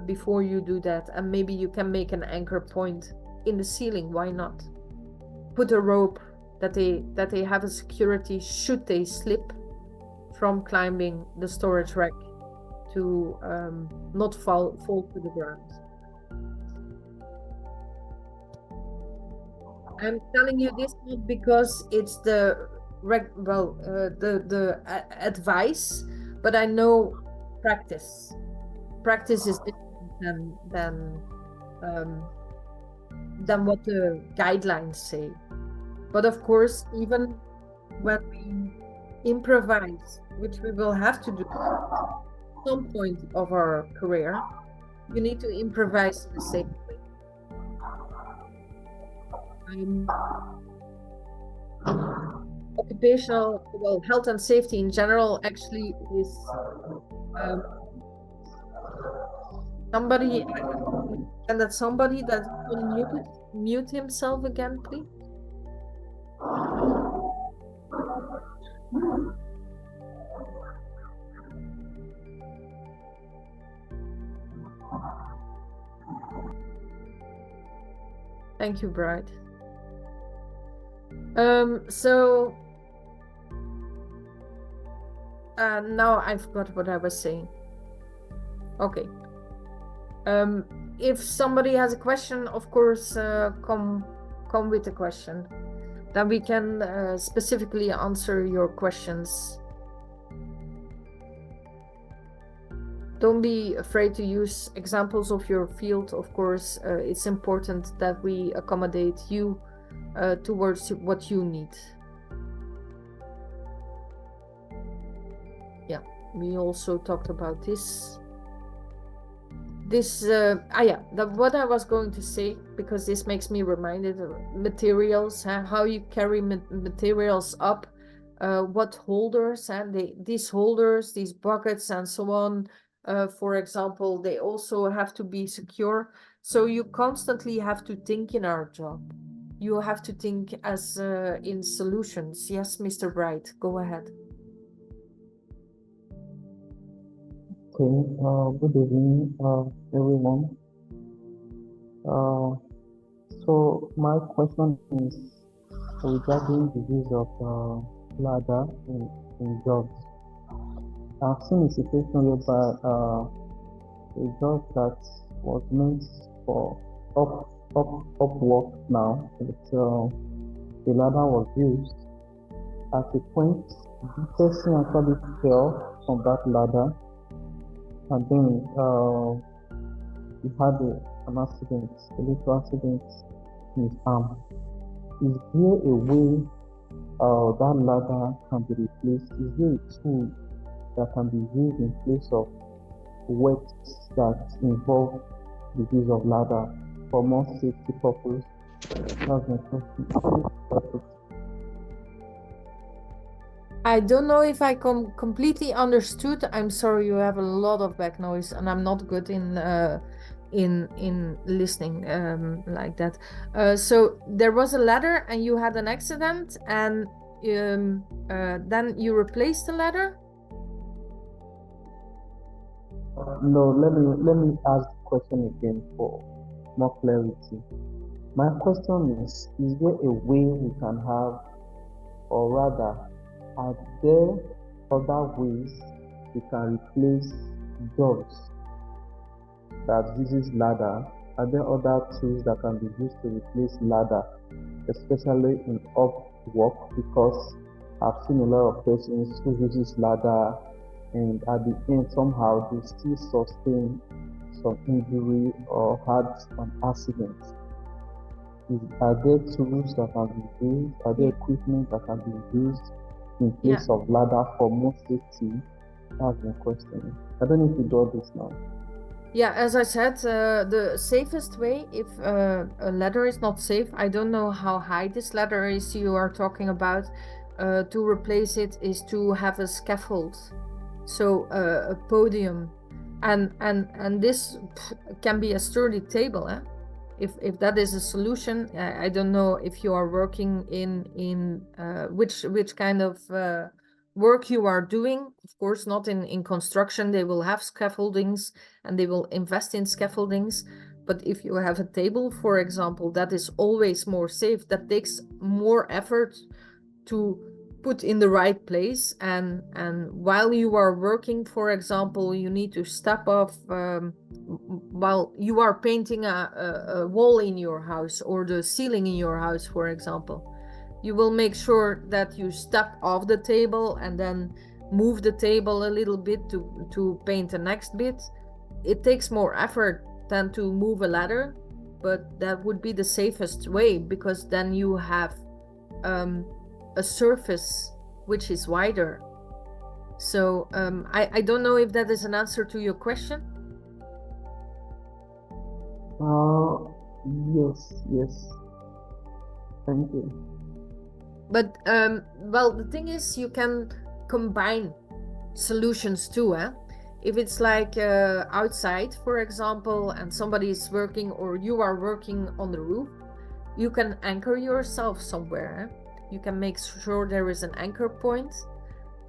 before you do that. And maybe you can make an anchor point in the ceiling. Why not? Put a rope that they have a security should they slip from climbing the storage rack, to not fall to the ground. I'm telling you this not because it's the advice, but I know practice. Practice is different than what the guidelines say. But of course, even when we improvise, which we will have to do at some point of our career, you need to improvise in the same way. Occupational health and safety in general actually is somebody, and that somebody that will mute himself again, please. Thank you, Bride. So now I forgot what I was saying. Okay. If somebody has a question, of course, come with a question. Then we can specifically answer your questions. Don't be afraid to use examples of your field. Of course, it's important that we accommodate you towards what you need. Yeah, we also talked about this. this yeah, what I was going to say, because this makes me reminded of materials, how you carry materials up, what holders, and these holders, these buckets and so on, for example, they also have to be secure. So you constantly have to think in our job. You have to think as in solutions. Yes, Mr. Bright, go ahead. Okay, good evening, everyone. So my question is regarding the use of ladder in jobs. I've seen a situation whereby a job that was meant for up work now, the ladder was used. At a point, the person actually fell from that ladder, and then he had an accident, a little accident in his arm. Is there a way that ladder can be replaced? Is there a tool that can be used in place of works that involve the use of ladder for more safety purpose? That's my question. I don't know if I completely understood. I'm sorry, you have a lot of back noise, and I'm not good in listening like that. So there was a ladder, and you had an accident, and then you replaced the ladder. No, let me ask the question again for more clarity. My question is there a way we can have, or rather, are there other ways we can replace jobs that uses ladder? Are there other tools that can be used to replace ladder, especially in up work? Because I've seen a lot of persons who uses ladder, and at the end somehow they still sustain some injury or had an accident. Are there tools that can be used? Are there equipment that can be used in place of ladder for more safety? That's my question. I don't know if you got this now. Yeah, as I said, the safest way, if a ladder is not safe, I don't know how high this ladder is you are talking about, to replace it is to have a scaffold, so a podium, and this can be a sturdy table, eh? If that is a solution, I don't know if you are working in which kind of work you are doing. Of course, not in construction. They will have scaffoldings and they will invest in scaffoldings. But if you have a table, for example, that is always more safe. That takes more effort to put in the right place, and while you are working, for example, you need to step off while you are painting a wall in your house or the ceiling in your house, for example. You will make sure that you step off the table and then move the table a little bit to paint the next bit. It takes more effort than to move a ladder, but that would be the safest way, because then you have a surface which is wider. So I don't know if that is an answer to your question. Yes. Thank you. But well, the thing is, you can combine solutions too, eh? If it's like outside, for example, and somebody is working or you are working on the roof, you can anchor yourself somewhere, eh? You can make sure there is an anchor point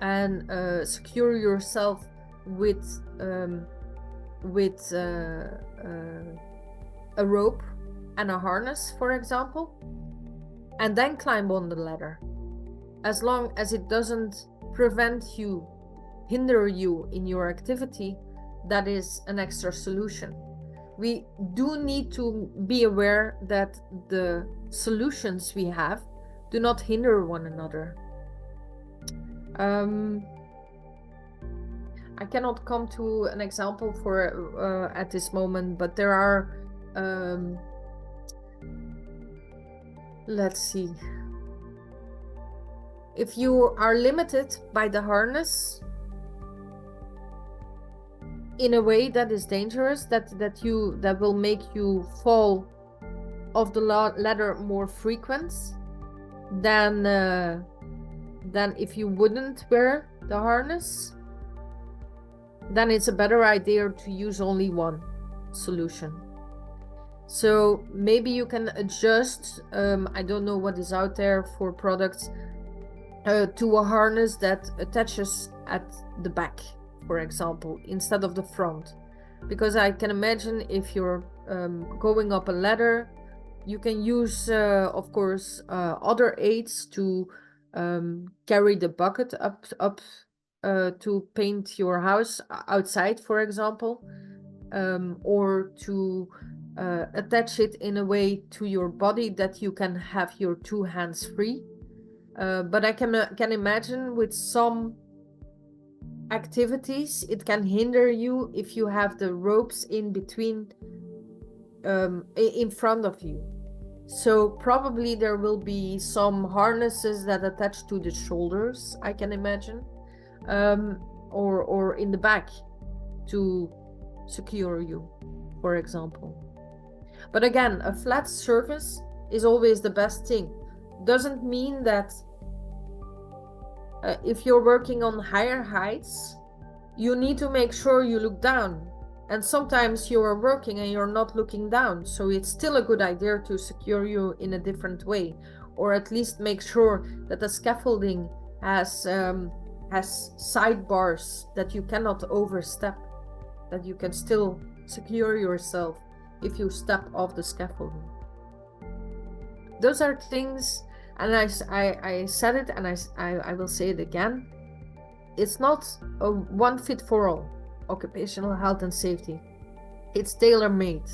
and secure yourself with a rope and a harness, for example, and then climb on the ladder. As long as it doesn't prevent you, hinder you in your activity, that is an extra solution. We do need to be aware that the solutions we have do not hinder one another. I cannot come to an example for at this moment, but there are, let's see. If you are limited by the harness, in a way that is dangerous, that will make you fall off the ladder more frequent than if you wouldn't wear the harness, then it's a better idea to use only one solution. So maybe you can adjust, I don't know what is out there for products, to a harness that attaches at the back, for example, instead of the front. Because I can imagine if you're going up a ladder, you can use, of course, other aids to carry the bucket up to paint your house outside, for example, or to attach it in a way to your body that you can have your two hands free. But I can imagine with some activities it can hinder you if you have the ropes in between, in front of you. So probably there will be some harnesses that attach to the shoulders, I can imagine, or in the back to secure you, for example. But again, a flat surface is always the best thing. Doesn't mean that if you're working on higher heights, you need to make sure you look down. And sometimes you are working and you're not looking down. So it's still a good idea to secure you in a different way, or at least make sure that the scaffolding has sidebars that you cannot overstep, that you can still secure yourself if you step off the scaffolding. Those are things, and I said it and I will say it again. It's not a one fit for all occupational health and safety. It's tailor-made.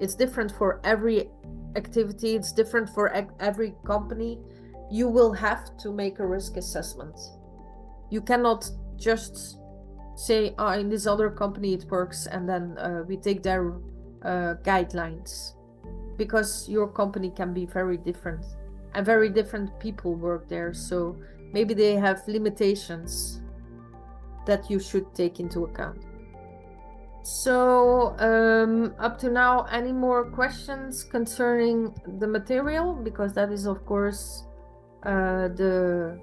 It's different for every activity. It's different for every company. You will have to make a risk assessment. You cannot just say, oh, in this other company it works, and then we take their guidelines, because your company can be very different and very different people work there. So maybe they have limitations that you should take into account. So up to now, any more questions concerning the material? Because that is, of course, the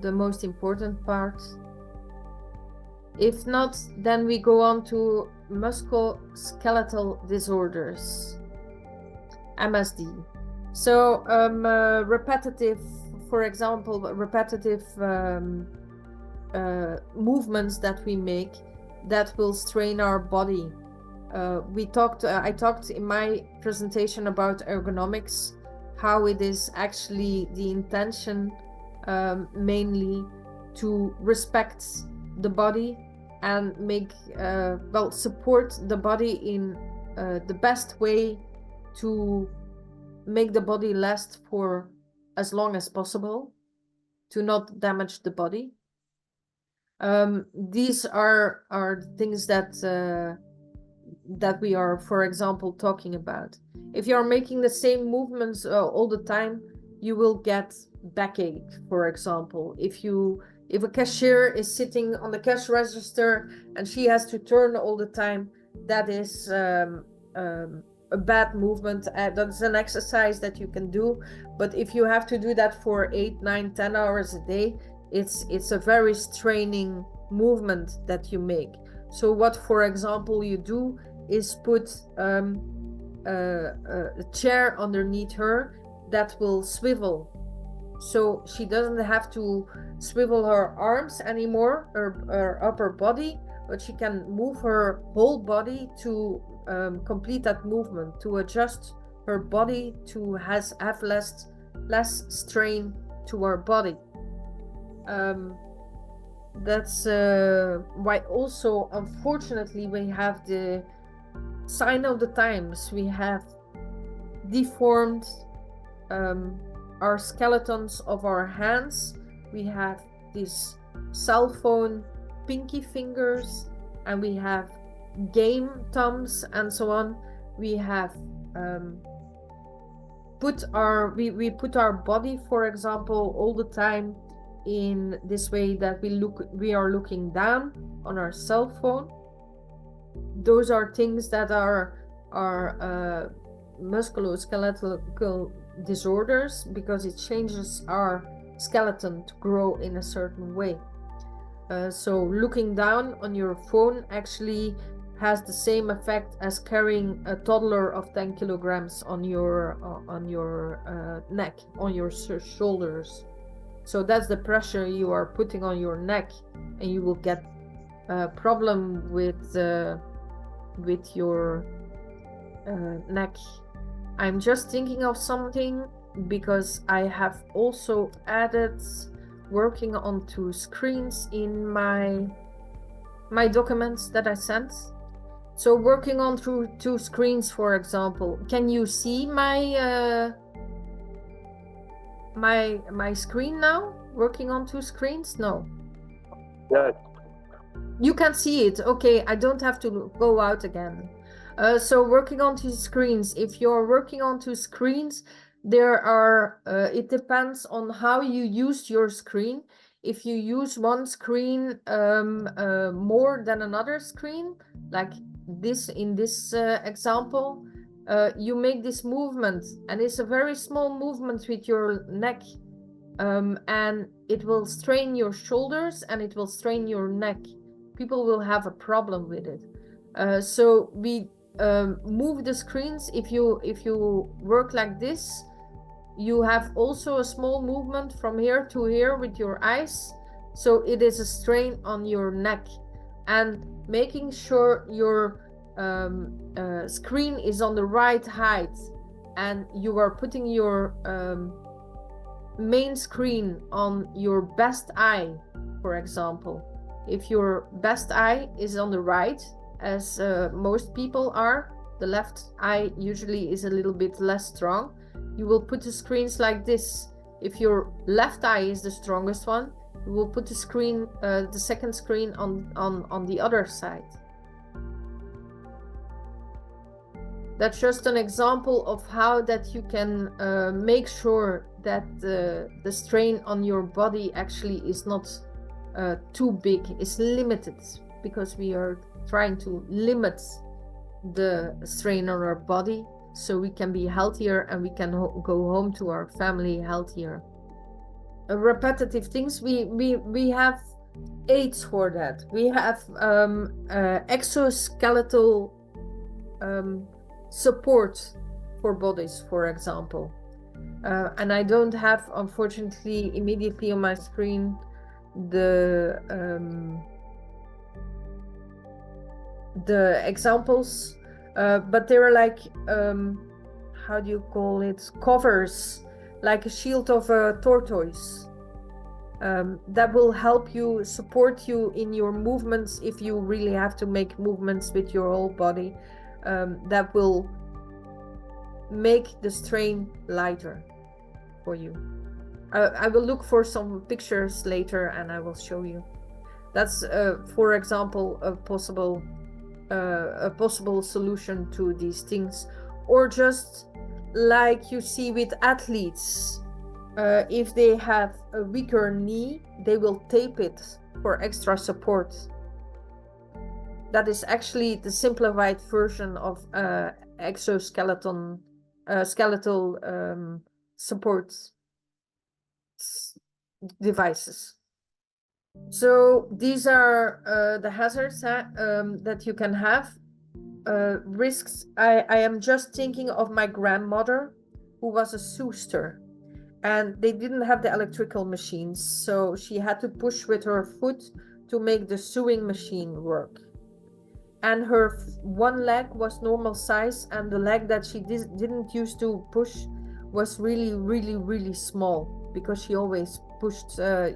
most important part. If not, then we go on to musculoskeletal disorders, MSD. So repetitive, for example, repetitive movements that we make that will strain our body. I talked in my presentation about ergonomics, how it is actually the intention mainly to respect the body and make support the body in the best way to make the body last for as long as possible, to not damage the body. These are things that we are, for example, talking about. If you are making the same movements all the time, you will get backache, for example. If a cashier is sitting on the cash register and she has to turn all the time, that is a bad movement. That's an exercise that you can do. But if you have to do that for 8, 9, 10 hours a day, it's a very straining movement that you make. So what, for example, you do is put a chair underneath her that will swivel. So she doesn't have to swivel her arms anymore, her upper body, but she can move her whole body to complete that movement, to adjust her body to have less strain to her body. That's why also, unfortunately, we have the sign of the times. We have deformed our skeletons of our hands. We have these cell phone pinky fingers, and we have game thumbs and so on. We have put our body, for example, all the time in this way that we are looking down on our cell phone. those are things that are musculoskeletal disorders, because it changes our skeleton to grow in a certain way. So looking down on your phone actually has the same effect as carrying a toddler of 10 kilograms on your neck, on your shoulders. So that's the pressure you are putting on your neck, and you will get a problem with your neck. I'm just thinking of something, because I have also added working on 2 screens in my documents that I sent. So working on through 2 screens, for example, can you see my my screen now? Working on 2 screens? No. Yes. You can see it. Okay, I don't have to go out again. So working on 2 screens. If you're working on 2 screens, there are, it depends on how you use your screen. If you use one screen more than another screen, like this in this example, you make this movement, and it's a very small movement with your neck, and it will strain your shoulders and it will strain your neck. People will have a problem with it. So we move the screens. If you work like this, you have also a small movement from here to here with your eyes. So it is a strain on your neck, and making sure your screen is on the right height, and you are putting your main screen on your best eye, for example. If your best eye is on the right, as most people are, the left eye usually is a little bit less strong, you will put the screens like this. If your left eye is the strongest one, you will put the screen, the second screen on the other side. That's just an example of how that you can make sure that the strain on your body actually is not too big, it's limited, because we are trying to limit the strain on our body so we can be healthier and we can go home to our family healthier. Repetitive things, we have aids for that. We have exoskeletal support for bodies, for example. And I don't have, unfortunately, immediately on my screen the examples, but they were like, how do you call it, covers, like a shield of a tortoise, that will help you, support you in your movements if you really have to make movements with your whole body, that will make the strain lighter for you. I will look for some pictures later and I will show you. That's for example a possible solution to these things. Or just like you see with athletes, if they have a weaker knee, they will tape it for extra support. That is actually the simplified version of exoskeleton skeletal support devices. So these are the hazards that you can have. Risks. I am just thinking of my grandmother, who was a sewster, and they didn't have the electrical machines, so she had to push with her foot to make the sewing machine work. And her one leg was normal size, and the leg that she didn't use to push was really, really, really small, because she always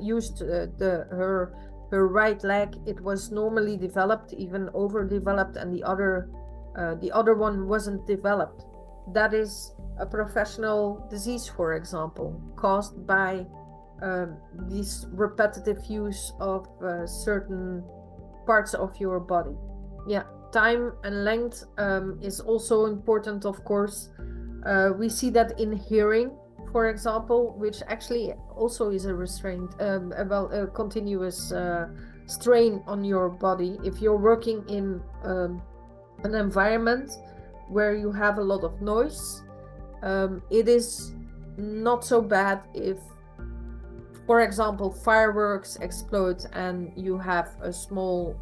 used her right leg. It was normally developed, even overdeveloped, and the other one wasn't developed. That is a professional disease, for example, caused by this repetitive use of certain parts of your body. Yeah, time and length is also important, of course. We see that in hearing, for example, which actually also is a restraint, about a continuous strain on your body. If you're working in an environment where you have a lot of noise, it is not so bad if, for example, fireworks explode and you have a small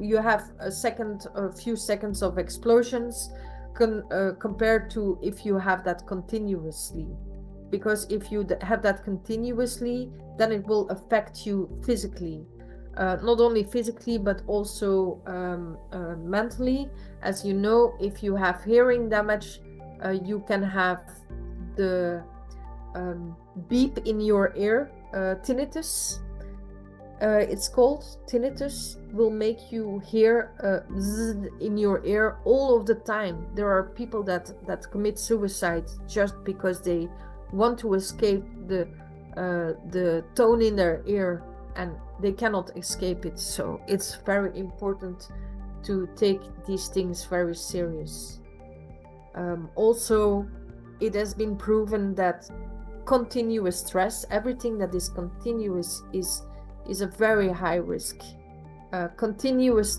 you have a few seconds of explosions compared to if you have that continuously. Because if you have that continuously, then it will affect you physically. Not only physically, but also mentally. As you know, if you have hearing damage, you can have the beep in your ear, tinnitus. It's called tinnitus, will make you hear zzz in your ear all of the time. There are people that commit suicide just because they want to escape the tone in their ear, and they cannot escape it. So it's very important to take these things very serious. Also, it has been proven that continuous stress, everything that is continuous, is a very high risk. Continuous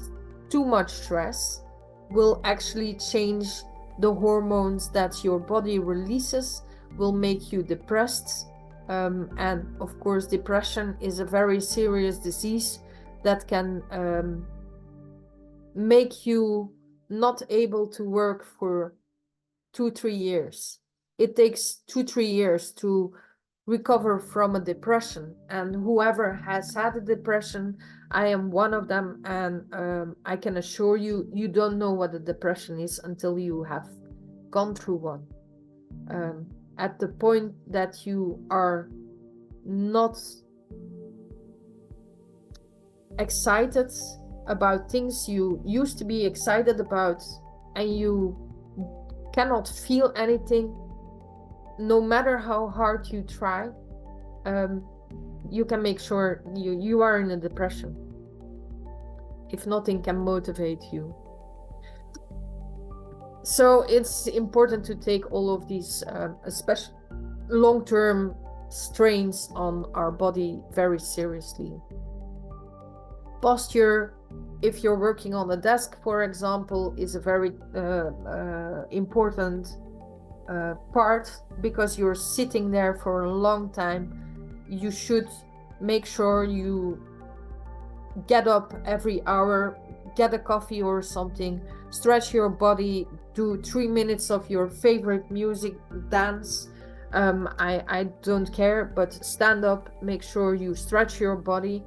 too much stress will actually change the hormones that your body releases, will make you depressed. And of course, depression is a very serious disease that can make you not able to work for 2-3 years. It takes 2-3 years to recover from a depression, and whoever has had a depression, I am one of them, and I can assure you, you don't know what a depression is until you have gone through one. At the point that you are not excited about things you used to be excited about, and you cannot feel anything, no matter how hard you try, you can make sure you are in a depression if nothing can motivate you. So it's important to take all of these especially long-term strains on our body very seriously. Posture, if you're working on a desk, for example, is a very important part, because you're sitting there for a long time. You should make sure you get up every hour, get a coffee or something, stretch your body, do 3 minutes of your favorite music, dance. I don't care, but stand up, make sure you stretch your body.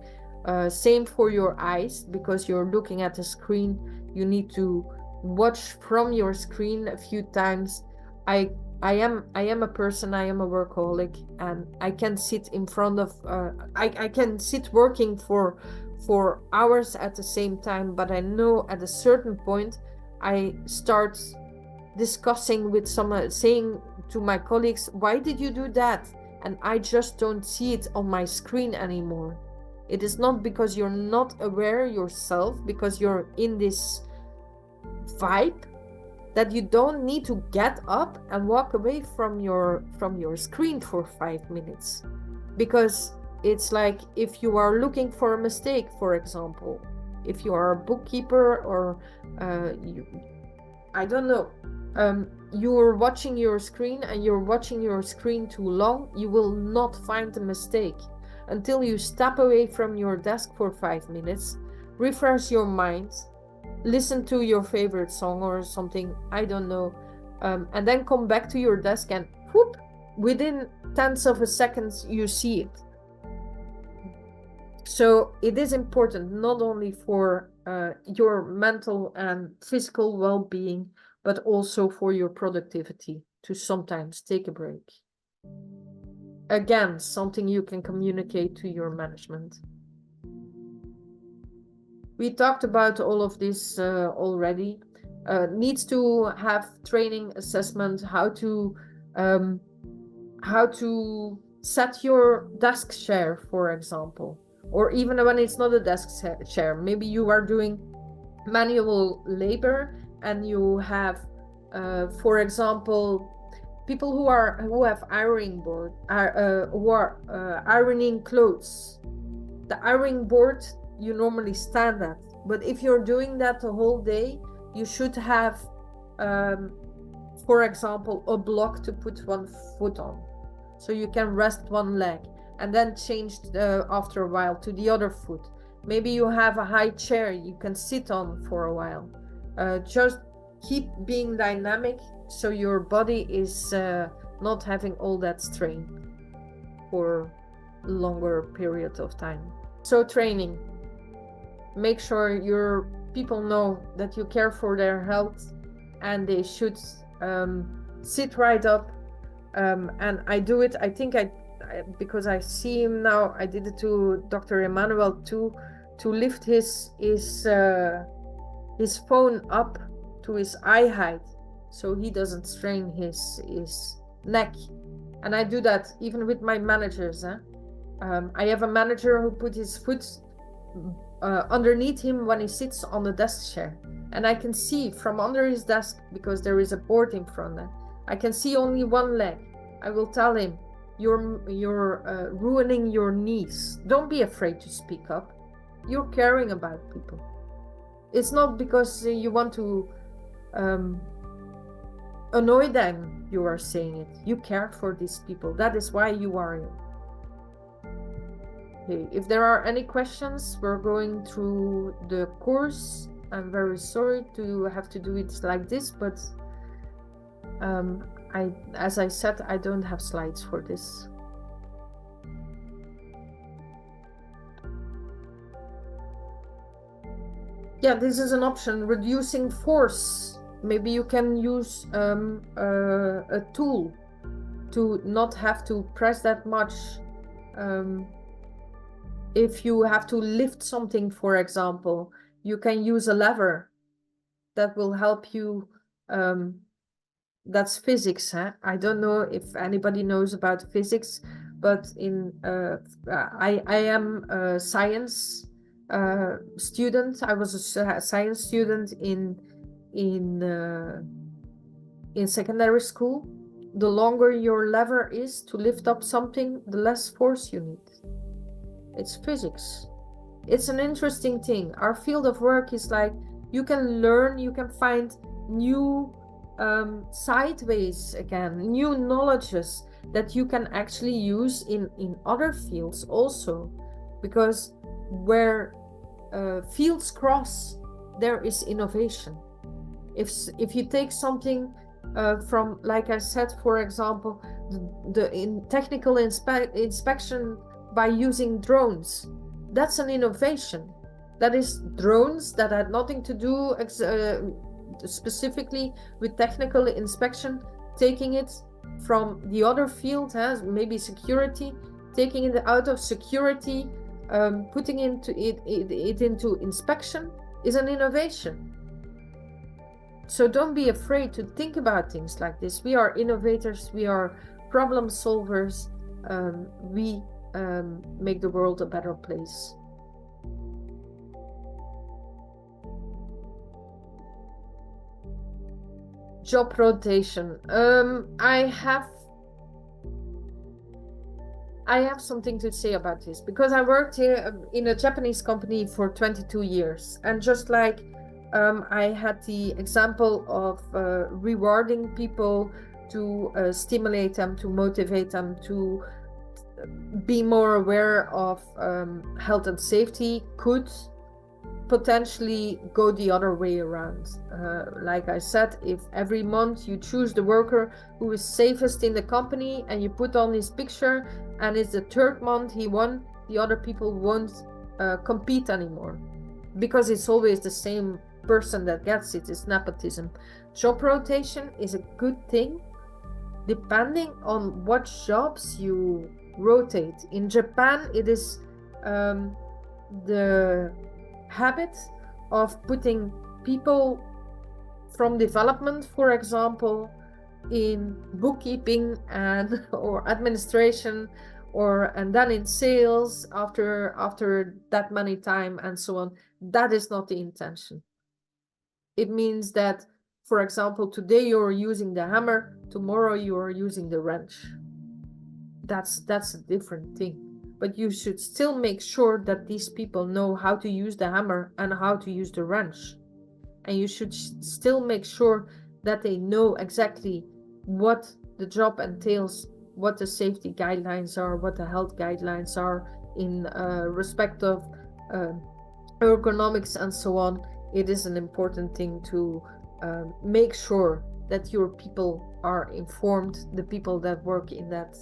Same for your eyes, because you're looking at the screen. You need to watch from your screen a few times. I am a person, I am a workaholic, and I can sit in front of I can sit working for hours at the same time, but I know at a certain point I start discussing with someone, saying to my colleagues, why did you do that? And I just don't see it on my screen anymore. It is not because you're not aware yourself, because you're in this vibe, that you don't need to get up and walk away from your screen for 5 minutes. Because it's like, if you are looking for a mistake, for example, if you are a bookkeeper, or I don't know, you're watching your screen and you're watching your screen too long, you will not find the mistake until you step away from your desk for 5 minutes, refresh your mind, listen to your favorite song or something, I don't know, and then come back to your desk, and whoop, within tenths of a second you see it. So it is important not only for your mental and physical well-being, but also for your productivity, to sometimes take a break. Again, something you can communicate to your management. We talked about all of this already. Needs to have training, assessment, how to set your desk chair, for example, or even when it's not a desk chair, maybe you are doing manual labor and you have, for example, people who have ironing board, who are ironing clothes. The ironing board you normally stand at, But if you're doing that the whole day, you should have, for example, a block to put one foot on, so you can rest one leg and then change after a while to the other foot. Maybe you have a high chair you can sit on for a while. Just keep being dynamic so your body is not having all that strain for a longer period of time. So training. Make sure your people know that you care for their health, and they should sit right up. And I do it, I think because I see him now, I did it to Dr. Emmanuel too, to lift his phone up to his eye height so he doesn't strain his neck. And I do that even with my managers. I have a manager who put his foot underneath him when he sits on the desk chair, and I can see from under his desk, because there is a board in front, I can see only one leg. I will tell him, you're ruining your knees. Don't be afraid to speak up. You're caring about people. It's not because you want to annoy them you are saying it. You care for these people. That is why you are here. Okay, if there are any questions, we're going through the course. I'm very sorry to have to do it like this, but as I said, I don't have slides for this. Yeah, this is an option, reducing force. Maybe you can use a tool to not have to press that much. If you have to lift something, for example, you can use a lever that will help you. That's physics, huh? I don't know if anybody knows about physics, but I am a science student. I was a science student in secondary school. The longer your lever is to lift up something, the less force you need. It's physics. It's an interesting thing. Our field of work is like, you can learn, you can find new sideways again, new knowledges that you can actually use in other fields also, because where fields cross, there is innovation. If you take something from, like I said, for example, in technical inspection by using drones, that's an innovation. That is drones that had nothing to do specifically with technical inspection, taking it from the other field, maybe security, taking it out of security, putting it into inspection is an innovation. So don't be afraid to think about things like this. We are innovators, we are problem solvers, we make the world a better place. Job rotation. I have something to say about this, because I worked here in a Japanese company for 22 years, and just like I had the example of rewarding people to stimulate them, to motivate them, to be more aware of health and safety, could potentially go the other way around. Like I said, if every month you choose the worker who is safest in the company and you put on his picture, and it's the third month he won, the other people won't compete anymore, because it's always the same person that gets it. It's nepotism. Job rotation is a good thing depending on what jobs you rotate. In Japan, it is the habit of putting people from development, for example, in bookkeeping and or administration, and then in sales after that many time and so on. That is not the intention. It means that, for example, today you're using the hammer, tomorrow you are using the wrench. That's a different thing. but you should still make sure that these people know how to use the hammer and how to use the wrench. And you should still make sure that they know exactly what the job entails, what the safety guidelines are, what the health guidelines are in respect of ergonomics and so on. It is an important thing to make sure that your people are informed, the people that work in that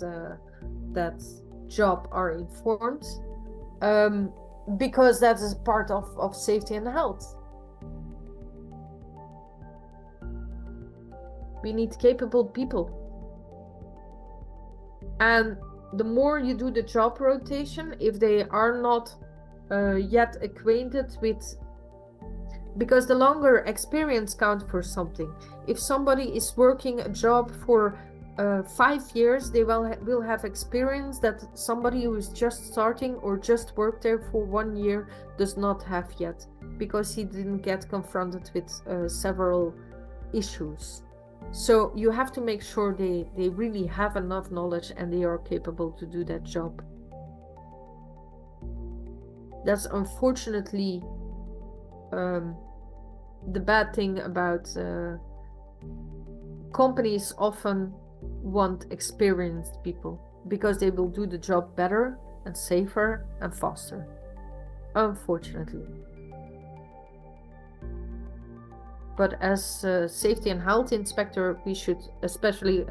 job are informed, because that is part of safety and health. We need capable people. And the more you do the job rotation, if they are not yet acquainted with, because the longer experience counts for something. If somebody is working a job for 5 years, they will have experience that somebody who is just starting or just worked there for 1 year does not have yet, because he didn't get confronted with several issues. So you have to make sure they really have enough knowledge and they are capable to do that job. That's unfortunately the bad thing about companies often want experienced people because they will do the job better and safer and faster, unfortunately. But as a safety and health inspector, we should, especially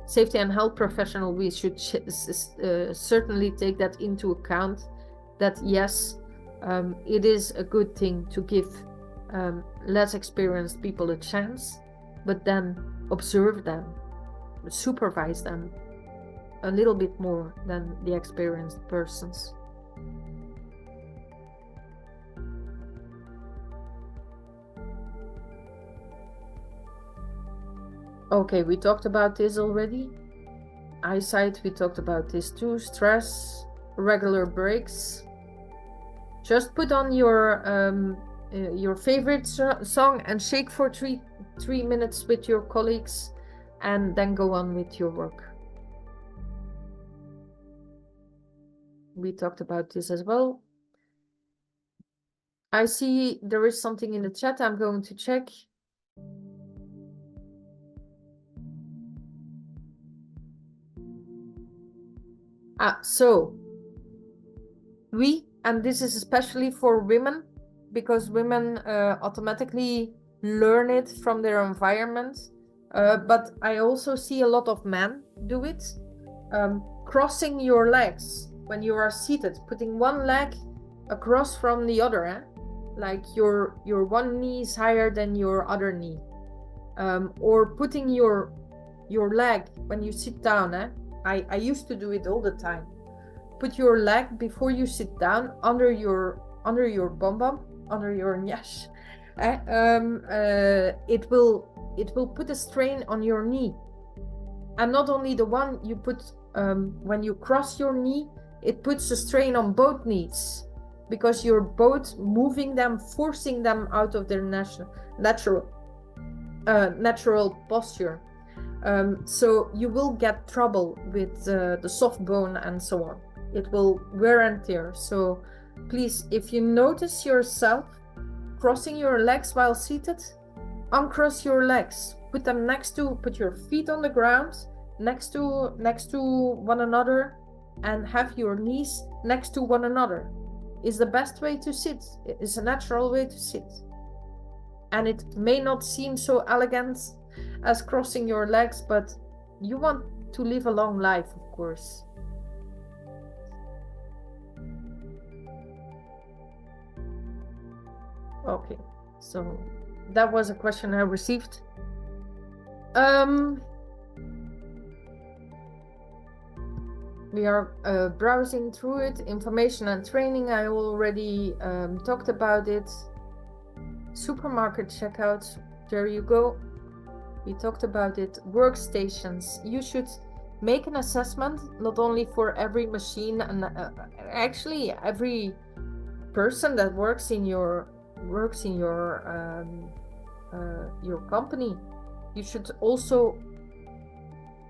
safety and health professional, we should certainly take that into account, that yes, it is a good thing to give less experienced people a chance, but then observe them, supervise them a little bit more than the experienced persons. Okay, we talked about this already. Eyesight, we talked about this too. Stress, regular breaks. Just put on your favorite song and shake for three minutes with your colleagues, and then go on with your work. We talked about this as well. I see there is something in the chat. I'm going to check. So and this is especially for women, because women automatically learn it from their environment, but I also see a lot of men do it. Crossing your legs when you are seated, putting one leg across from the other, like your one knee is higher than your other knee, or putting your leg when you sit down. I used to do it all the time. Put your leg before you sit down under your bum bum, under your nyash. It will put a strain on your knee, and not only the one you put when you cross your knee, it puts a strain on both knees, because you're both moving them, forcing them out of their natural posture. So you will get trouble with the soft bone and so on. It will wear and tear. So please, if you notice yourself crossing your legs while seated, uncross your legs. Put your feet on the ground next to one another, and have your knees next to one another. Is the best way to sit. It's a natural way to sit. And it may not seem so elegant as crossing your legs, but you want to live a long life, of course. Okay, so that was a question I received. We are browsing through it. Information and training, I already talked about it. Supermarket checkouts, there you go. We talked about it. Workstations, you should make an assessment, not only for every machine, and actually every person that works in your company. You should also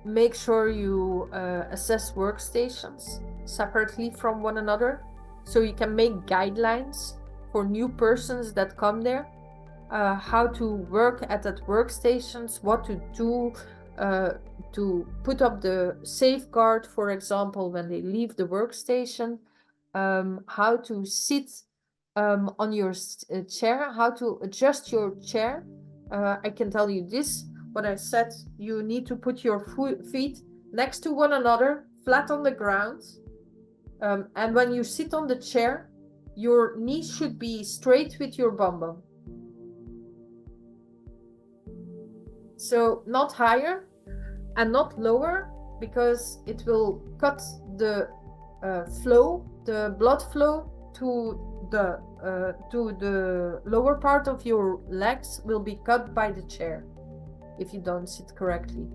make sure you assess workstations. separately from one another, so you can make guidelines for new persons that come there, how to work at that workstations, what to do to put up the safeguard, for example, when they leave the workstation, how to sit on your chair, how to adjust your chair. I can tell you this, what I said, you need to put your feet next to one another, flat on the ground. And when you sit on the chair, your knees should be straight with your bum bum. So not higher and not lower, because it will cut the flow, the blood flow to the lower part of your legs will be cut by the chair if you don't sit correctly,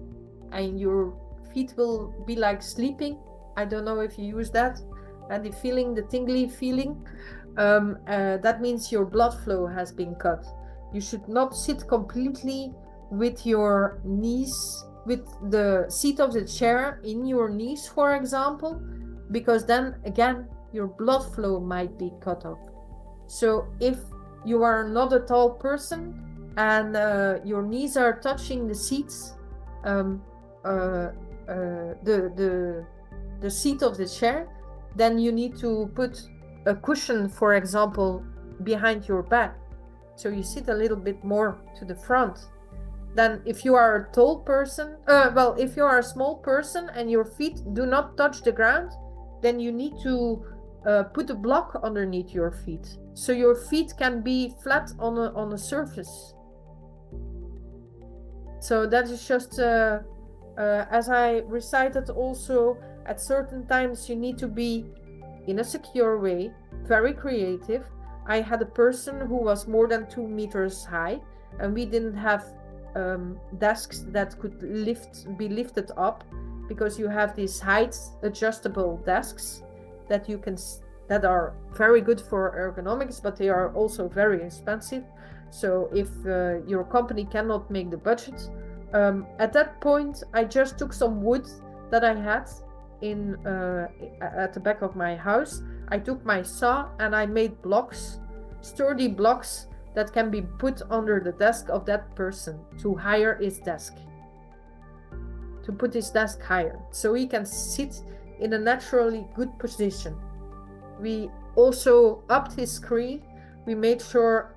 and your feet will be like sleeping. I don't know if you use that, and the tingly feeling, that means your blood flow has been cut. You should not sit completely with your knees, with the seat of the chair in your knees, for example, because then again your blood flow might be cut off. So if you are not a tall person and your knees are touching the seats, the seat of the chair, then you need to put a cushion, for example, behind your back, so you sit a little bit more to the front. Then if you are a tall person, if you are a small person and your feet do not touch the ground, then you need to put a block underneath your feet, so your feet can be flat on a surface. So that is just, as I recited also, at certain times you need to be in a secure way, very creative. I had a person who was more than 2 meters high, and we didn't have desks that could be lifted up, because you have these height adjustable desks that you can that are very good for ergonomics, but they are also very expensive. So if your company cannot make the budget, at that point I just took some wood that I had in at the back of my house. I took my saw and I made blocks, sturdy blocks, that can be put under the desk of that person to higher his desk, to put his desk higher, so he can sit in a naturally good position. We also upped his screen. We made sure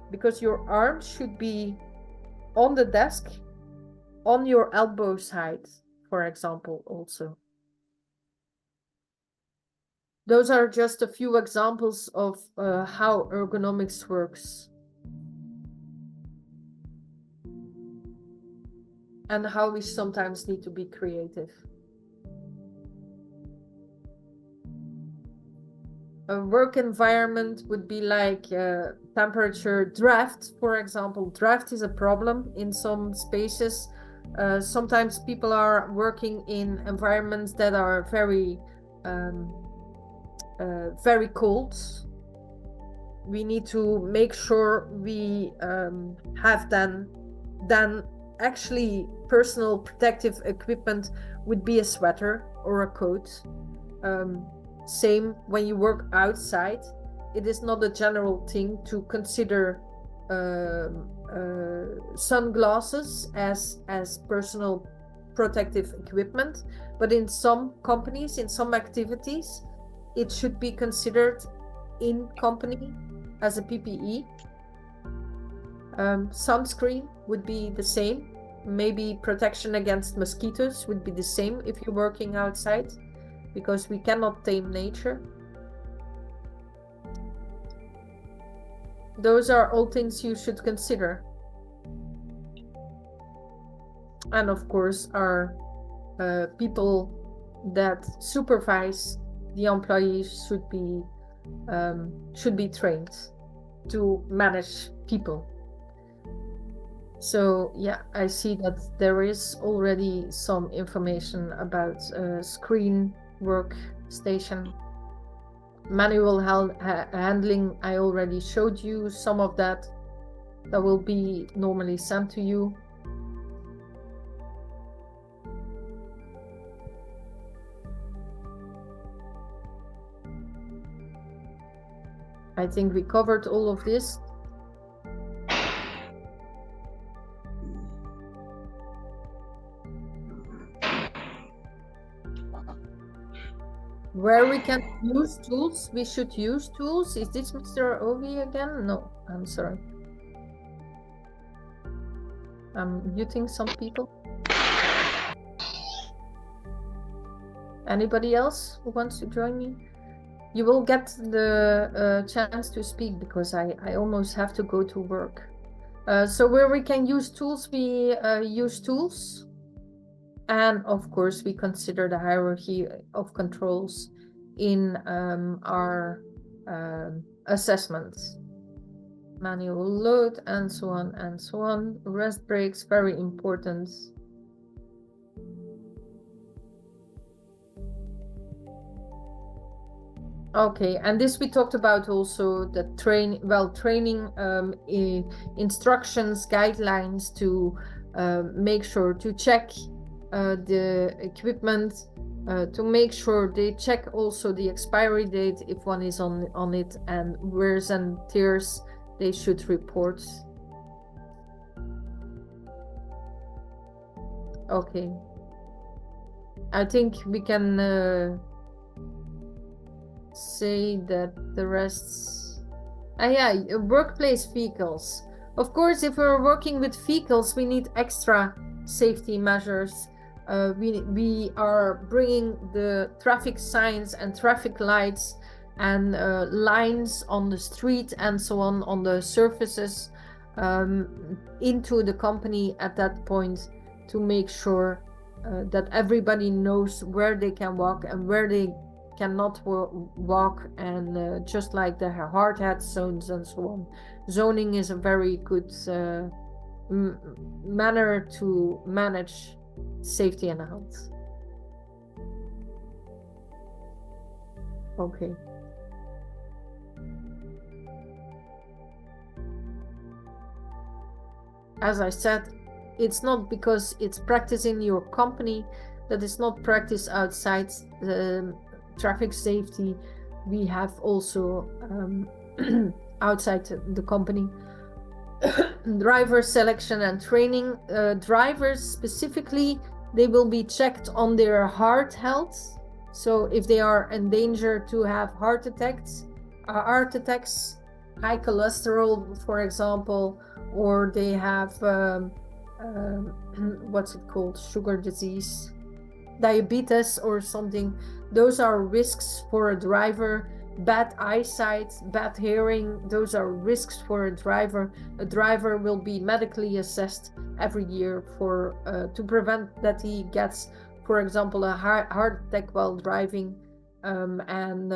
because your arms should be on the desk, on your elbow side, for example, also. Those are just a few examples of how ergonomics works and how we sometimes need to be creative. A work environment would be like temperature, draft, for example. Draft is a problem in some spaces. Sometimes people are working in environments that are very cold. We need to make sure we have then actually personal protective equipment would be a sweater or a coat. Same when you work outside. It is not a general thing to consider sunglasses as personal protective equipment, but in some companies, in some activities, it should be considered in company as a PPE. Sunscreen would be the same. Maybe protection against mosquitoes would be the same if you're working outside, because we cannot tame nature. Those are all things you should consider. And of course, our people that supervise the employees should be trained to manage people. So yeah, I see that there is already some information about screen workstation. Manual handling, I already showed you some of that. That will be normally sent to you. I think we covered all of this. Where we can use tools, we should use tools. Is this Mr. Ovi again? No, I'm sorry. I'm muting some people. Anybody else who wants to join me? You will get the chance to speak because I almost have to go to work. So where we can use tools, we use tools. And of course, we consider the hierarchy of controls in our assessments. Manual load and so on and so on. Rest breaks, very important. Okay, and this we talked about also the training instructions, guidelines to make sure to check the equipment, to make sure they check also the expiry date if one is on it, and wears and tears they should report. Okay, I think we can say that the rest. Yeah, workplace vehicles. Of course, if we're working with vehicles, we need extra safety measures. We are bringing the traffic signs and traffic lights and lines on the street and so on the surfaces into the company at that point to make sure that everybody knows where they can walk and where they cannot walk, and just like the hard hat zones and so on. Zoning is a very good manner to manage safety and health. Okay. As I said, it's not because it's practice in your company that it's not practice outside the traffic safety. We have also outside the company driver selection and training. Drivers specifically, they will be checked on their heart health. So if they are in danger to have heart attacks, high cholesterol, for example, or they have what's it called, sugar disease, diabetes or something, those are risks for a driver. Bad eyesight, bad hearing, those are risks for a driver. A driver will be medically assessed every year for to prevent that he gets, for example, a heart attack while driving, and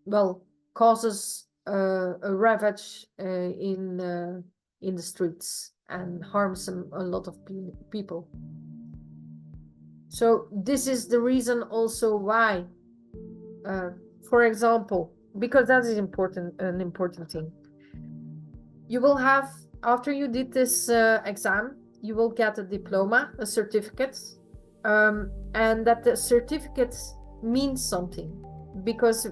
well, causes a ravage in the streets and harms a lot of people. So this is the reason also why, for example, because that is an important thing. You will have, after you did this exam, you will get a diploma, a certificate, and that the certificate means something, because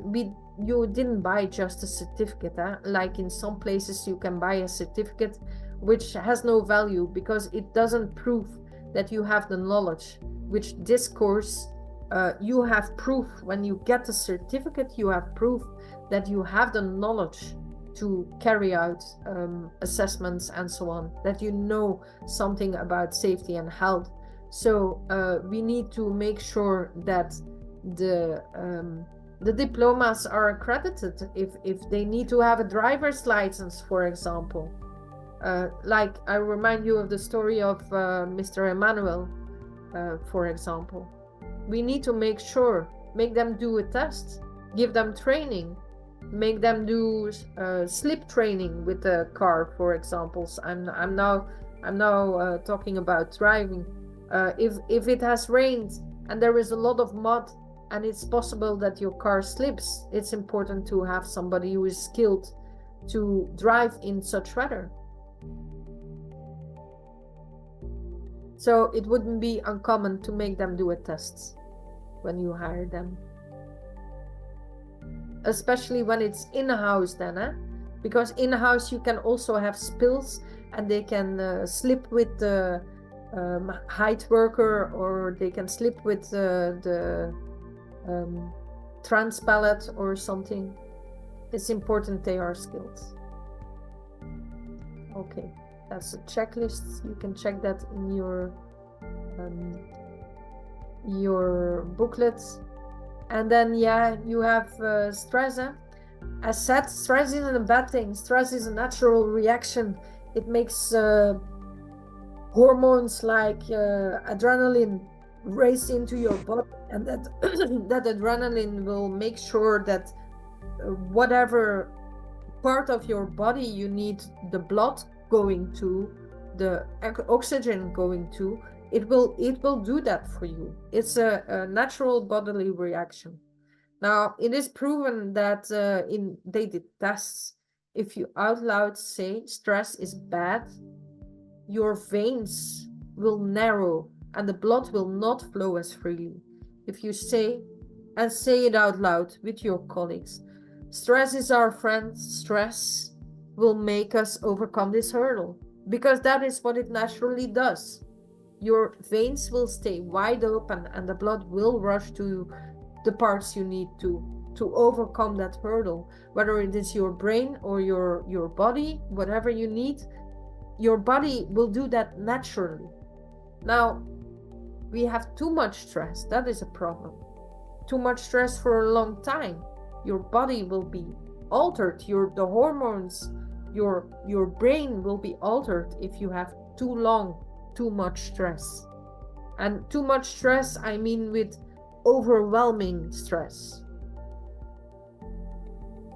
you didn't buy just a certificate. Like in some places you can buy a certificate which has no value because it doesn't prove that you have the knowledge, which this course, you have proof. When you get the certificate, you have proof that you have the knowledge to carry out assessments and so on, that you know something about safety and health. So we need to make sure that the diplomas are accredited. If they need to have a driver's license, for example, like I remind you of the story of Mr. Emmanuel, for example. We need to make sure, make them do a test, give them training, make them do sleep training with the car, for example. I'm now talking about driving. If it has rained and there is a lot of mud and it's possible that your car slips, it's important to have somebody who is skilled to drive in such weather. So it wouldn't be uncommon to make them do a test when you hire them. especially when it's in-house then, because in-house you can also have spills, and they can slip with the height worker, or they can slip with the trans pallet or something. It's important they are skilled. Okay, that's a checklist. You can check that in your booklets. And then, yeah, you have stress. As said, stress isn't a bad thing. Stress is a natural reaction. It makes hormones like adrenaline race into your body, and that that adrenaline will make sure that whatever part of your body you need the blood going to, the oxygen going to, it will do that for you. It's a natural bodily reaction. Now, it is proven that they did tests. If you out loud say stress is bad, your veins will narrow and the blood will not flow as freely. If you say it out loud with your colleagues, stress is our friend, stress will make us overcome this hurdle, because that is what it naturally does. Your veins will stay wide open and the blood will rush to the parts you need to overcome that hurdle, whether it is your brain or your body, whatever you need, your body will do that naturally. Now, we have too much stress. That is a problem. Too much stress for a long time, your body will be altered. The hormones, your brain will be altered if you have too much stress. And too much stress, I mean with overwhelming stress.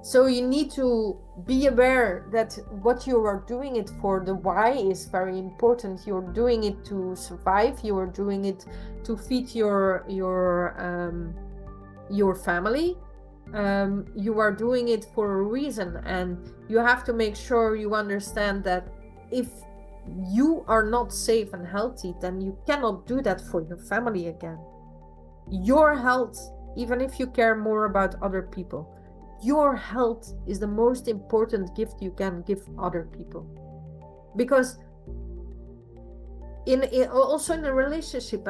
So you need to be aware that what you are doing it for, the why, is very important. You're doing it to survive. You are doing it to feed your family. You are doing it for a reason, and you have to make sure you understand that if you are not safe and healthy, then you cannot do that for your family again. Your health, even if you care more about other people, your health is the most important gift you can give other people. Because also in a relationship,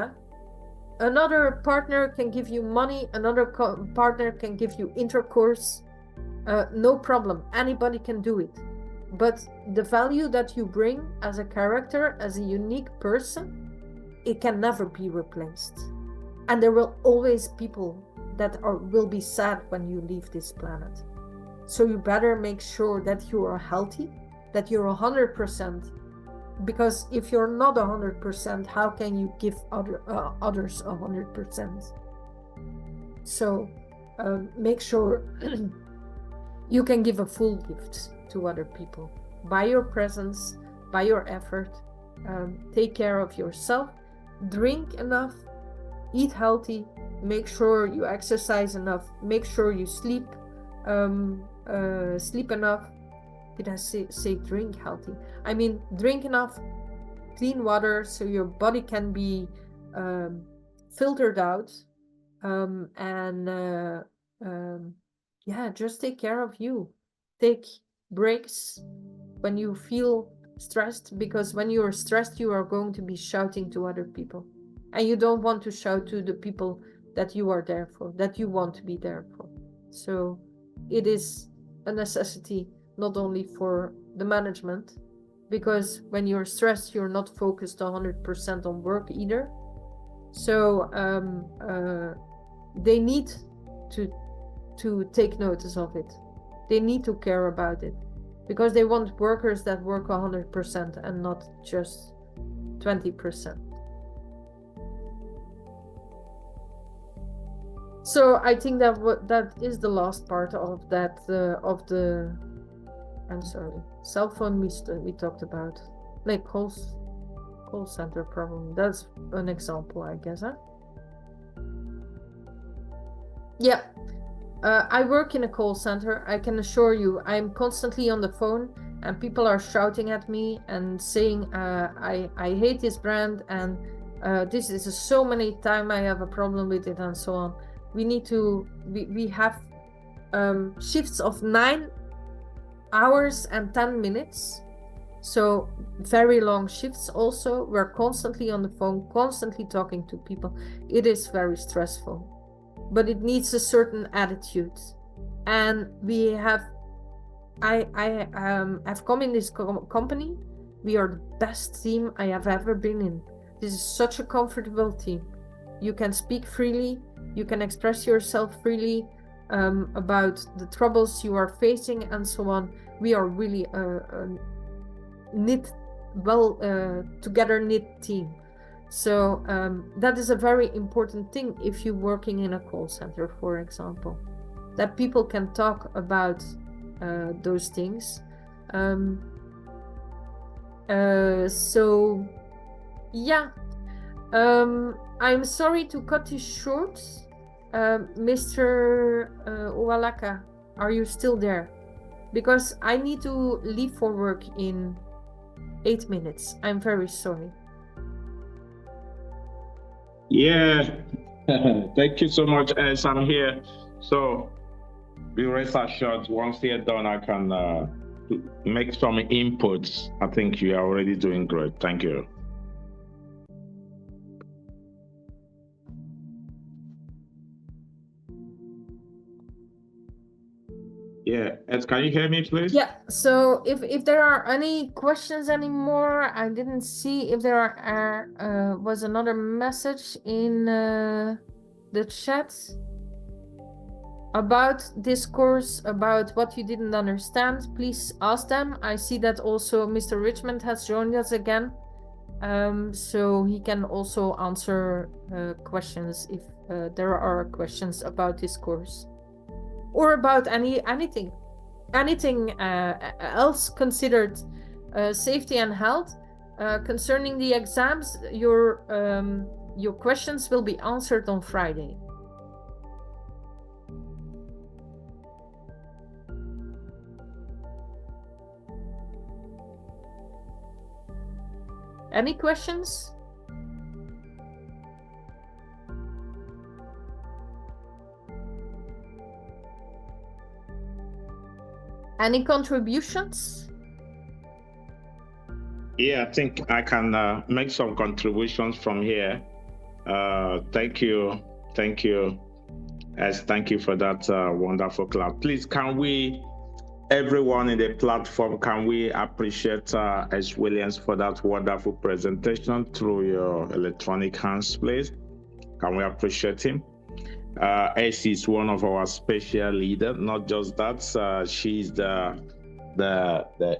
another partner can give you money, another partner can give you intercourse, no problem, anybody can do it. But the value that you bring as a character, as a unique person, it can never be replaced. And there will always people that will be sad when you leave this planet. So you better make sure that you are healthy, that you're 100%, because if you're not 100%, how can you give others 100%? So make sure you can give a full gift to other people by your presence, by your effort. Take care of yourself, drink enough, eat healthy, make sure you exercise enough, make sure you sleep enough. Did I say drink healthy? I mean drink enough clean water so your body can be filtered out, yeah, just take care of you. Take breaks when you feel stressed, because when you are stressed you are going to be shouting to other people, and you don't want to shout to the people that you are there for, that you want to be there for. So it is a necessity not only for the management, because when you're stressed you're not focused 100% on work either. So they need to take notice of it. They need to care about it, because they want workers that work 100% and not just 20%. So I think that is the last part of that I'm sorry, cell phone we talked about, like call center problem. That's an example, I guess, huh? Yeah. I work in a call center. I can assure you, I'm constantly on the phone and people are shouting at me and saying, I hate this brand, and this is so many times I have a problem with it, and so on. We need to, we have shifts of 9 hours and 10 minutes. So very long shifts also. We're constantly on the phone, constantly talking to people. It is very stressful, but it needs a certain attitude. And I've come in this company. We are the best team I have ever been in. This is such a comfortable team. You can speak freely. You can express yourself freely about the troubles you are facing and so on. We are really together knit team. So that is a very important thing if you're working in a call center, for example, that people can talk about those things. So yeah, I'm sorry to cut you short. Mr. Uwalaka, are you still there? Because I need to leave for work in 8 minutes. I'm very sorry. Yeah, thank you so much, as I'm here. So be rest assured, once you're done, I can make some inputs. I think you are already doing great. Thank you. Yeah, Ed, can you hear me, please? Yeah, so if there are any questions anymore, I didn't see if there was another message in the chat about this course, about what you didn't understand. Please ask them. I see that also Mr. Richmond has joined us again, so he can also answer questions if there are questions about this course or about anything else considered safety and health concerning the exams. Your questions will be answered on Friday. Any questions? Any contributions? Yeah, I think I can make some contributions from here. Thank you. Thank you. Yes, thank you for that wonderful class. Please, can we, everyone in the platform, can we appreciate S. Williams for that wonderful presentation through your electronic hands, please? Can we appreciate him? S is one of our special leaders. Not just that, she's the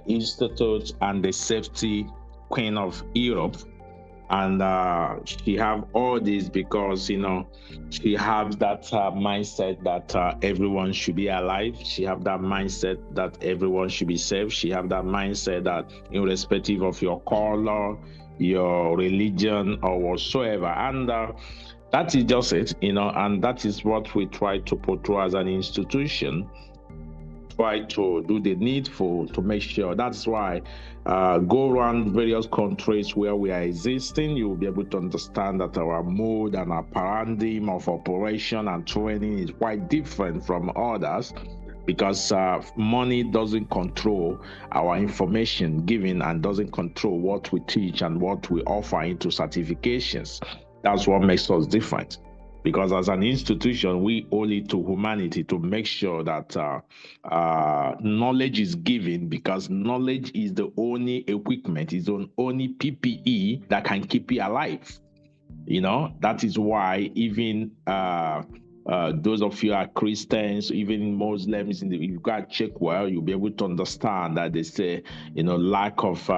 Institute and the Safety Queen of Europe. And she have all this because, you know, she has that mindset that everyone should be alive. She have that mindset that everyone should be safe. She have that mindset that irrespective of your color, your religion, or whatsoever. And that is just it, you know, and that is what we try to portray as an institution. Try to do the needful to make sure. That's why go around various countries where we are existing. You will be able to understand that our mode and our paradigm of operation and training is quite different from others, because money doesn't control our information giving and doesn't control what we teach and what we offer into certifications. That's what makes us different. Because as an institution, we owe it to humanity to make sure that knowledge is given, because knowledge is the only equipment, is the only PPE that can keep you alive. You know, that is why even those of you are Christians, even Muslims, if you got to check well, you'll be able to understand that they say, you know, lack of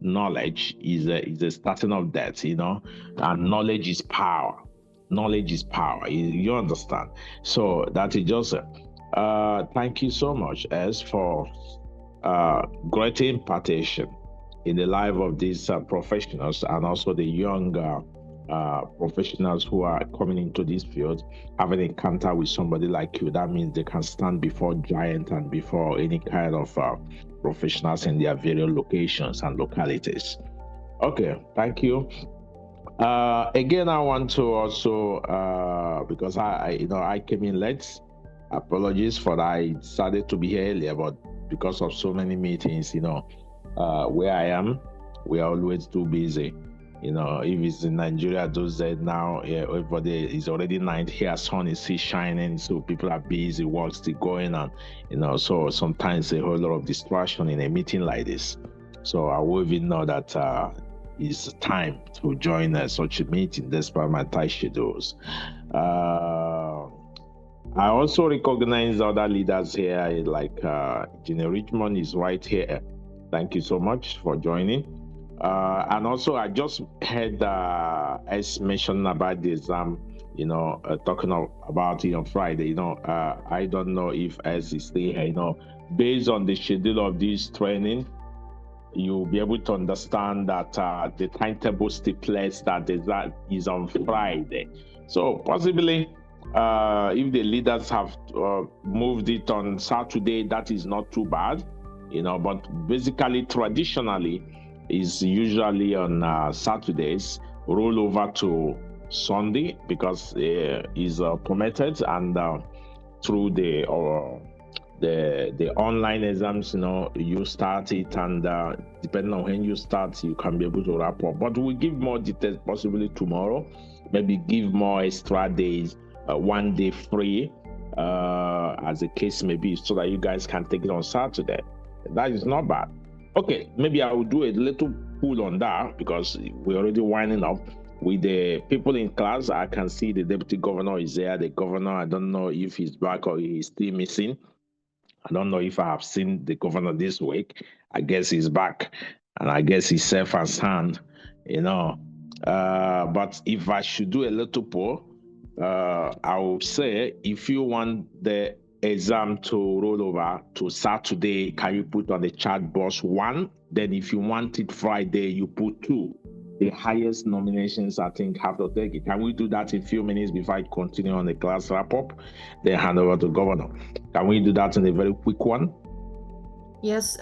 knowledge is a starting of death, you know, and knowledge is power. Knowledge is power. You understand? So that is just thank you so much, as for great impartation in the life of these professionals and also the young professionals who are coming into this field. Having an encounter with somebody like you, that means they can stand before giant and before any kind of professionals in their various locations and localities. Okay, thank you. Again, I want to also, because I came in late, Apologies for that. I decided to be here earlier, but because of so many meetings, where I am, we are always too busy. If it's in Nigeria, those days now, everybody is already night here, sun is still shining, so people are busy, work still going on, so sometimes a whole lot of distraction in a meeting like this. So I will even know that it's time to join such a meeting despite my tight schedules. I also recognize other leaders here, like Engineer Richmond is right here. Thank you so much for joining. And also, I just heard as mentioned about the exam, talking about it on Friday. I don't know if as is still here, based on the schedule of this training, you'll be able to understand that the timetable stipulates that the exam is on Friday. So possibly, if the leaders have moved it on Saturday, that is not too bad, but basically, traditionally, is usually on Saturdays, roll over to Sunday because is permitted, and through the online exams, you start it, and depending on when you start, you can be able to wrap up. But we'll give more details possibly tomorrow, maybe give more extra days, 1 day free, as the case may be, so that you guys can take it on Saturday. That is not bad. Okay, maybe I will do a little pull on that because we're already winding up with the people in class. I can see the deputy governor is there. The governor, I don't know if he's back or he's still missing. I don't know if I have seen the governor this week. I guess he's back, and I guess he's safe and sound, But if I should do a little poll, I would say if you want the exam to roll over to Saturday, can you put on the chat box 1? Then if you want it Friday, you put 2. The highest nominations, I think, have to take it. Can we do that in a few minutes before I continue on the class wrap-up? Then hand over to Governor. Can we do that in a very quick one? Yes,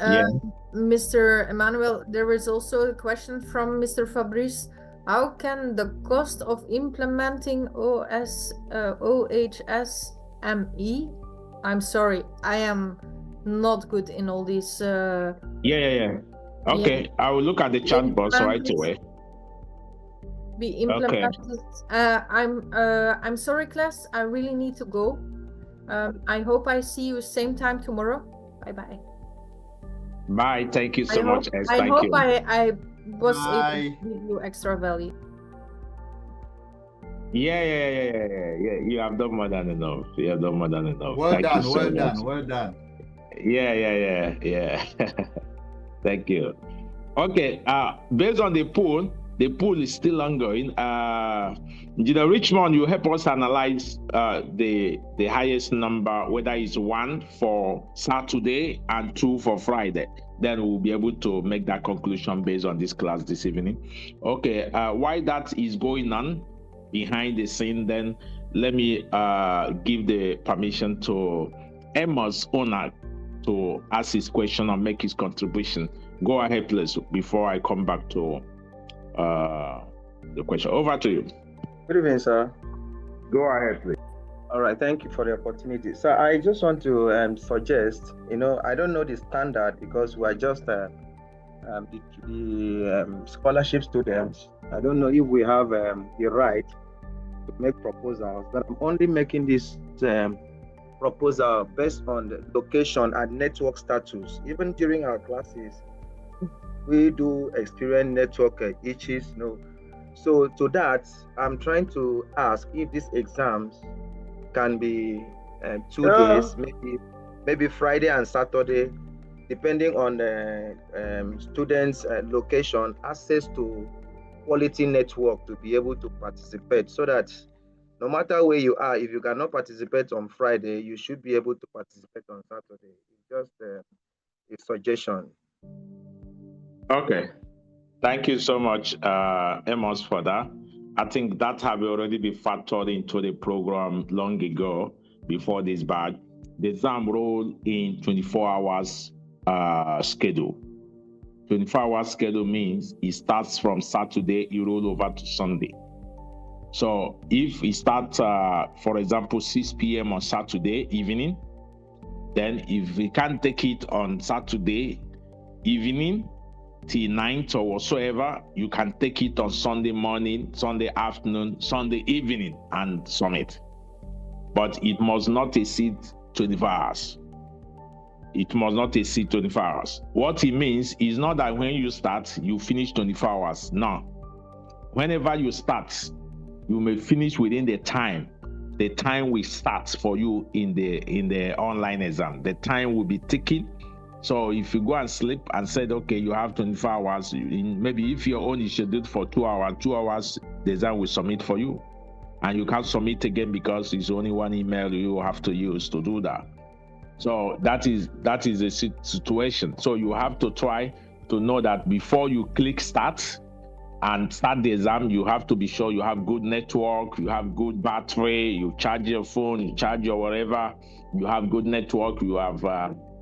Mr. Emmanuel, there is also a question from Mr. Fabrice. How can the cost of implementing OHSME? I'm sorry, I am not good in all these. Okay, I will look at the chat box right away. Be implemented. Okay. I'm sorry, class. I really need to go. I hope I see you same time tomorrow. Bye. Bye. Thank you so much. I hope I was able to give you extra value. Yeah. You have done more than enough. Well done. Yeah. Thank you. Okay. Based on the poll is still ongoing. Engineer Richmond, you help us analyze the highest number, whether it's 1 for Saturday and 2 for Friday. Then we'll be able to make that conclusion based on this class this evening. Okay, while that is going on behind the scene, then let me give the permission to Emma's owner to ask his question and make his contribution. Go ahead, please, before I come back to the question. Over to you. Good evening, sir. Go ahead, please. All right, thank you for the opportunity. So I just want to suggest, I don't know the standard because we are just the scholarship students. I don't know if we have the right to make proposals, but I'm only making this proposal based on the location and network status. Even during our classes, we do experience network issues. So to that, I'm trying to ask if these exams can be 2 days, maybe Friday and Saturday, depending on the students' location, access to quality network to be able to participate, so that no matter where you are, if you cannot participate on Friday, you should be able to participate on Saturday. It's just a suggestion. Okay. Thank you so much, Amos, for that. I think that have already been factored into the program long ago before this batch. The exam roll in 24 hours schedule. 24 hours schedule means it starts from Saturday, you roll over to Sunday. So if it starts, for example, 6 p.m. on Saturday evening, then if we can't take it on Saturday evening till 9th or whatsoever, you can take it on Sunday morning, Sunday afternoon, Sunday evening and submit. But it must not exceed 24 hours. It must not exceed 24 hours. What it means is not that when you start, you finish 24 hours. No. Whenever you start, you may finish within the time will start for you in the online exam. The time will be ticking. So if you go and sleep and said, okay, you have 24 hours, maybe if your own is scheduled for 2 hours, the exam will submit for you. And you can't submit again because it's only one email you have to use to do that. So that is a situation. So you have to try to know that before you click start and start the exam, you have to be sure you have good network, you have good battery, you charge your phone, you charge your whatever, you have good network, you have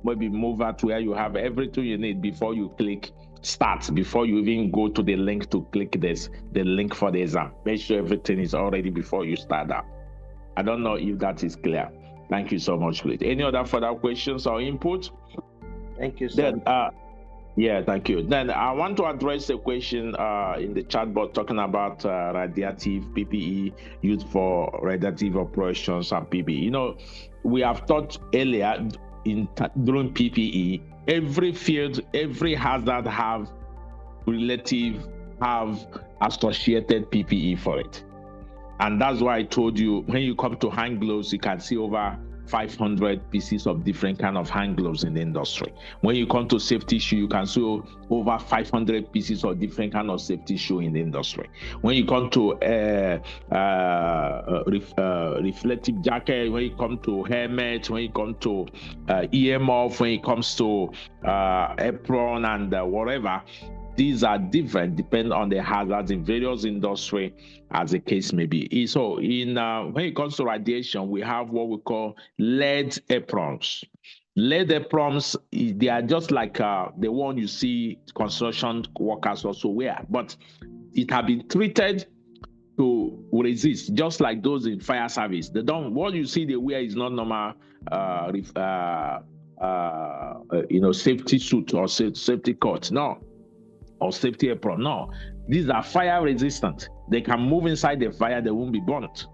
maybe move out where you have everything you need before you click start, before you even go to the link to click the link for the exam. Make sure everything is already before you start that. I don't know if that is clear. Thank you so much, please. Any other further questions or input? Thank you, sir. Then, yeah, thank you. Then I want to address a question in the chat box talking about radiative PPE used for radiative operations and PPE. You know, we have taught earlier during PPE, every field, every hazard have associated PPE for it. And that's why I told you, when you come to hand gloves, you can see over 500 pieces of different kind of hand gloves in the industry. When you come to safety shoe, you can see over 500 pieces of different kind of safety shoe in the industry. When you come to reflective jacket, when you come to helmet, when you come to EMF, when it comes to apron and whatever, these are different depending on the hazards in various industry, as the case may be. So when it comes to radiation, we have what we call lead aprons. Lead aprons, they are just like the one you see construction workers also wear, but it has been treated to resist, just like those in fire service. What you see they wear is not normal safety suit or safety coat. No. Or safety apron. No, these are fire resistant. They can move inside the fire, they won't be burnt.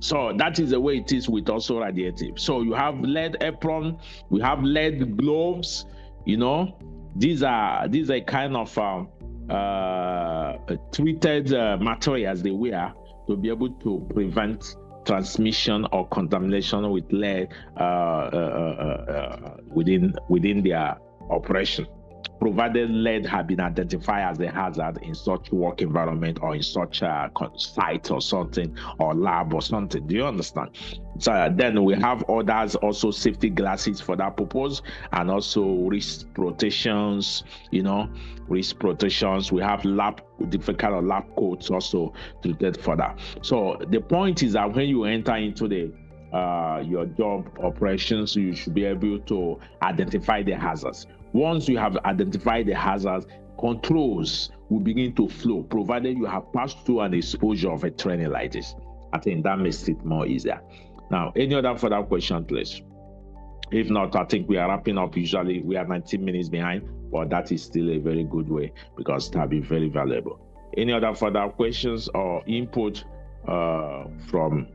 So that is the way it is with also radiative. So you have lead apron, we have lead gloves, you know, these are kind of treated materials they wear to be able to prevent transmission or contamination with lead within their operation, provided lead have been identified as a hazard in such work environment or in such a site or something, or lab or something. Do you understand? So then we have others, also safety glasses for that purpose, and also wrist protections, wrist protections. We have different kind of lab coats also treated for that. So the point is that when you enter into your job operations, you should be able to identify the hazards. Once you have identified the hazards, controls will begin to flow, provided you have passed through an exposure of a training like this. I think that makes it more easier. Now, any other further question, please? If not, I think we are wrapping up. Usually we are 19 minutes behind, but that is still a very good way because it has been very valuable. Any other further questions or input from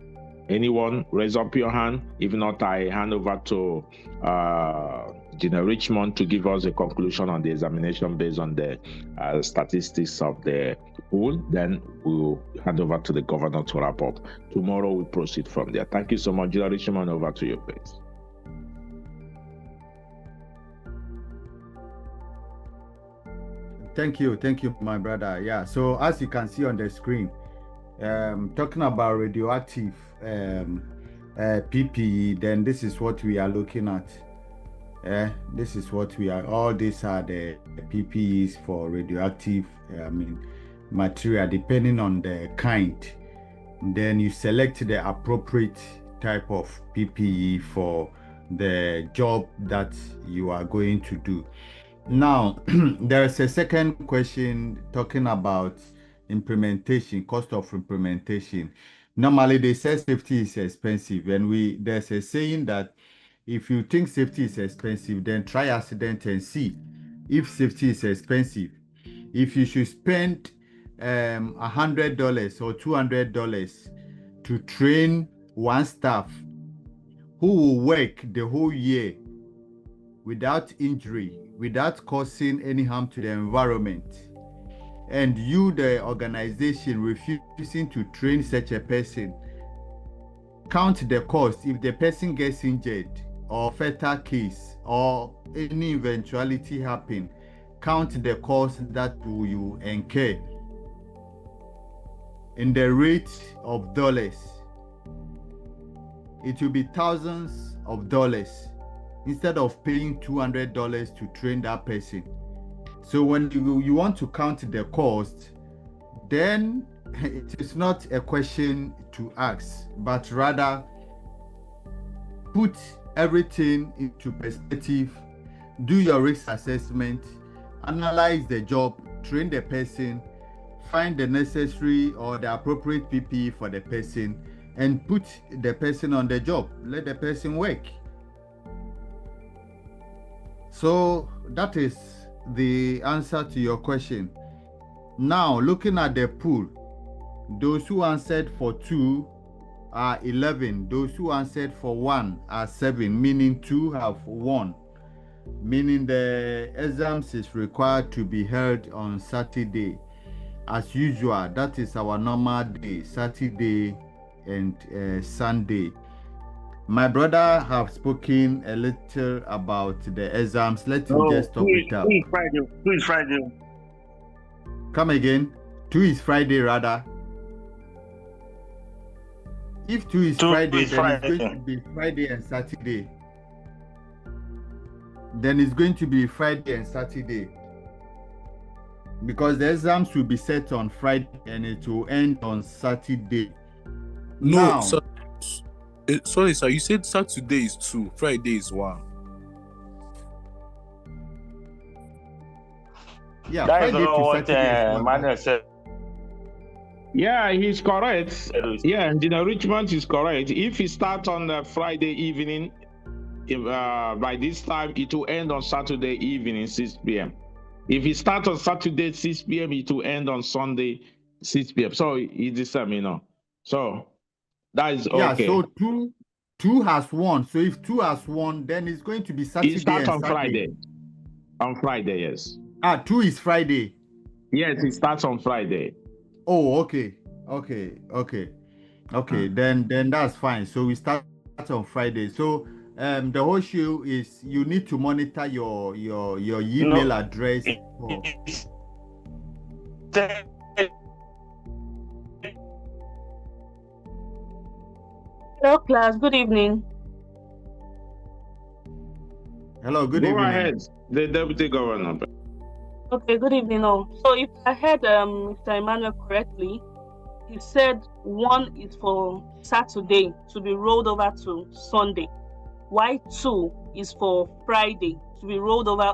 anyone? Raise up your hand. If not, I hand over to Gina Richmond to give us a conclusion on the examination based on the statistics of the pool. Then we'll hand over to the governor to wrap up. Tomorrow we'll proceed from there. Thank you so much. Gina Richmond, over to you, please. Thank you, my brother. Yeah, so as you can see on the screen, talking about radioactive PPE, then this is what we are looking at. This is what we are, all these are the PPEs for radioactive material, depending on the kind. Then you select the appropriate type of PPE for the job that you are going to do. Now, there's a second question talking about implementation, cost of implementation. Normally, they say safety is expensive, and there's a saying that if you think safety is expensive, then try accident and see if safety is expensive. If you should spend $100 or $200 to train one staff who will work the whole year without injury, without causing any harm to the environment, and you, the organization, refusing to train such a person, count the cost. If the person gets injured or fatal case or any eventuality happen, count the cost that you incur in the rate of dollars. It will be thousands of dollars instead of paying $200 to train that person. So when you want to count the cost, then it is not a question to ask, but rather put everything into perspective, do your risk assessment, analyze the job, train the person, find the necessary or the appropriate PPE for the person, and put the person on the job. Let the person work. So that is the answer to your question. Now, looking at the pool, those who answered for 2 are 11. Those who answered for 1 are 7, meaning 2 have won. Meaning the exams is required to be held on Saturday. As usual, that is our normal day, Saturday and Sunday. My brother have spoken a little about the exams. Let him just top it up. 2 is Friday. Come again. 2 is Friday, rather. If 2 is Friday, then it's going to be Friday and Saturday. Then it's going to be Friday and Saturday. Because the exams will be set on Friday and it will end on Saturday. No, now, sorry, sir. You said Saturday is 2, Friday is 1. Yeah, that Friday is not to what Saturday. Manuel said. Yeah, he's correct. Yeah, Engineer Richmond is correct. If he starts on the Friday evening, by this time it will end on Saturday evening, 6 p.m. If he starts on Saturday 6 p.m., it will end on Sunday 6 p.m. So it's the same, you know. So that is okay. Yeah, so two has won. So if 2 has won, then it's going to be Saturday. It starts on Sunday. Friday. On Friday, yes. 2 is Friday. Yes, it starts on Friday. Oh, okay. Then that's fine. So we start on Friday. So the whole issue is you need to monitor your email address. Hello, class. Good evening. Hello, good Go evening. ahead, the Deputy Governor. Okay, good evening all. So if I heard Mr. Emmanuel correctly, he said 1 is for Saturday to be rolled over to Sunday, while 2 is for Friday to be rolled over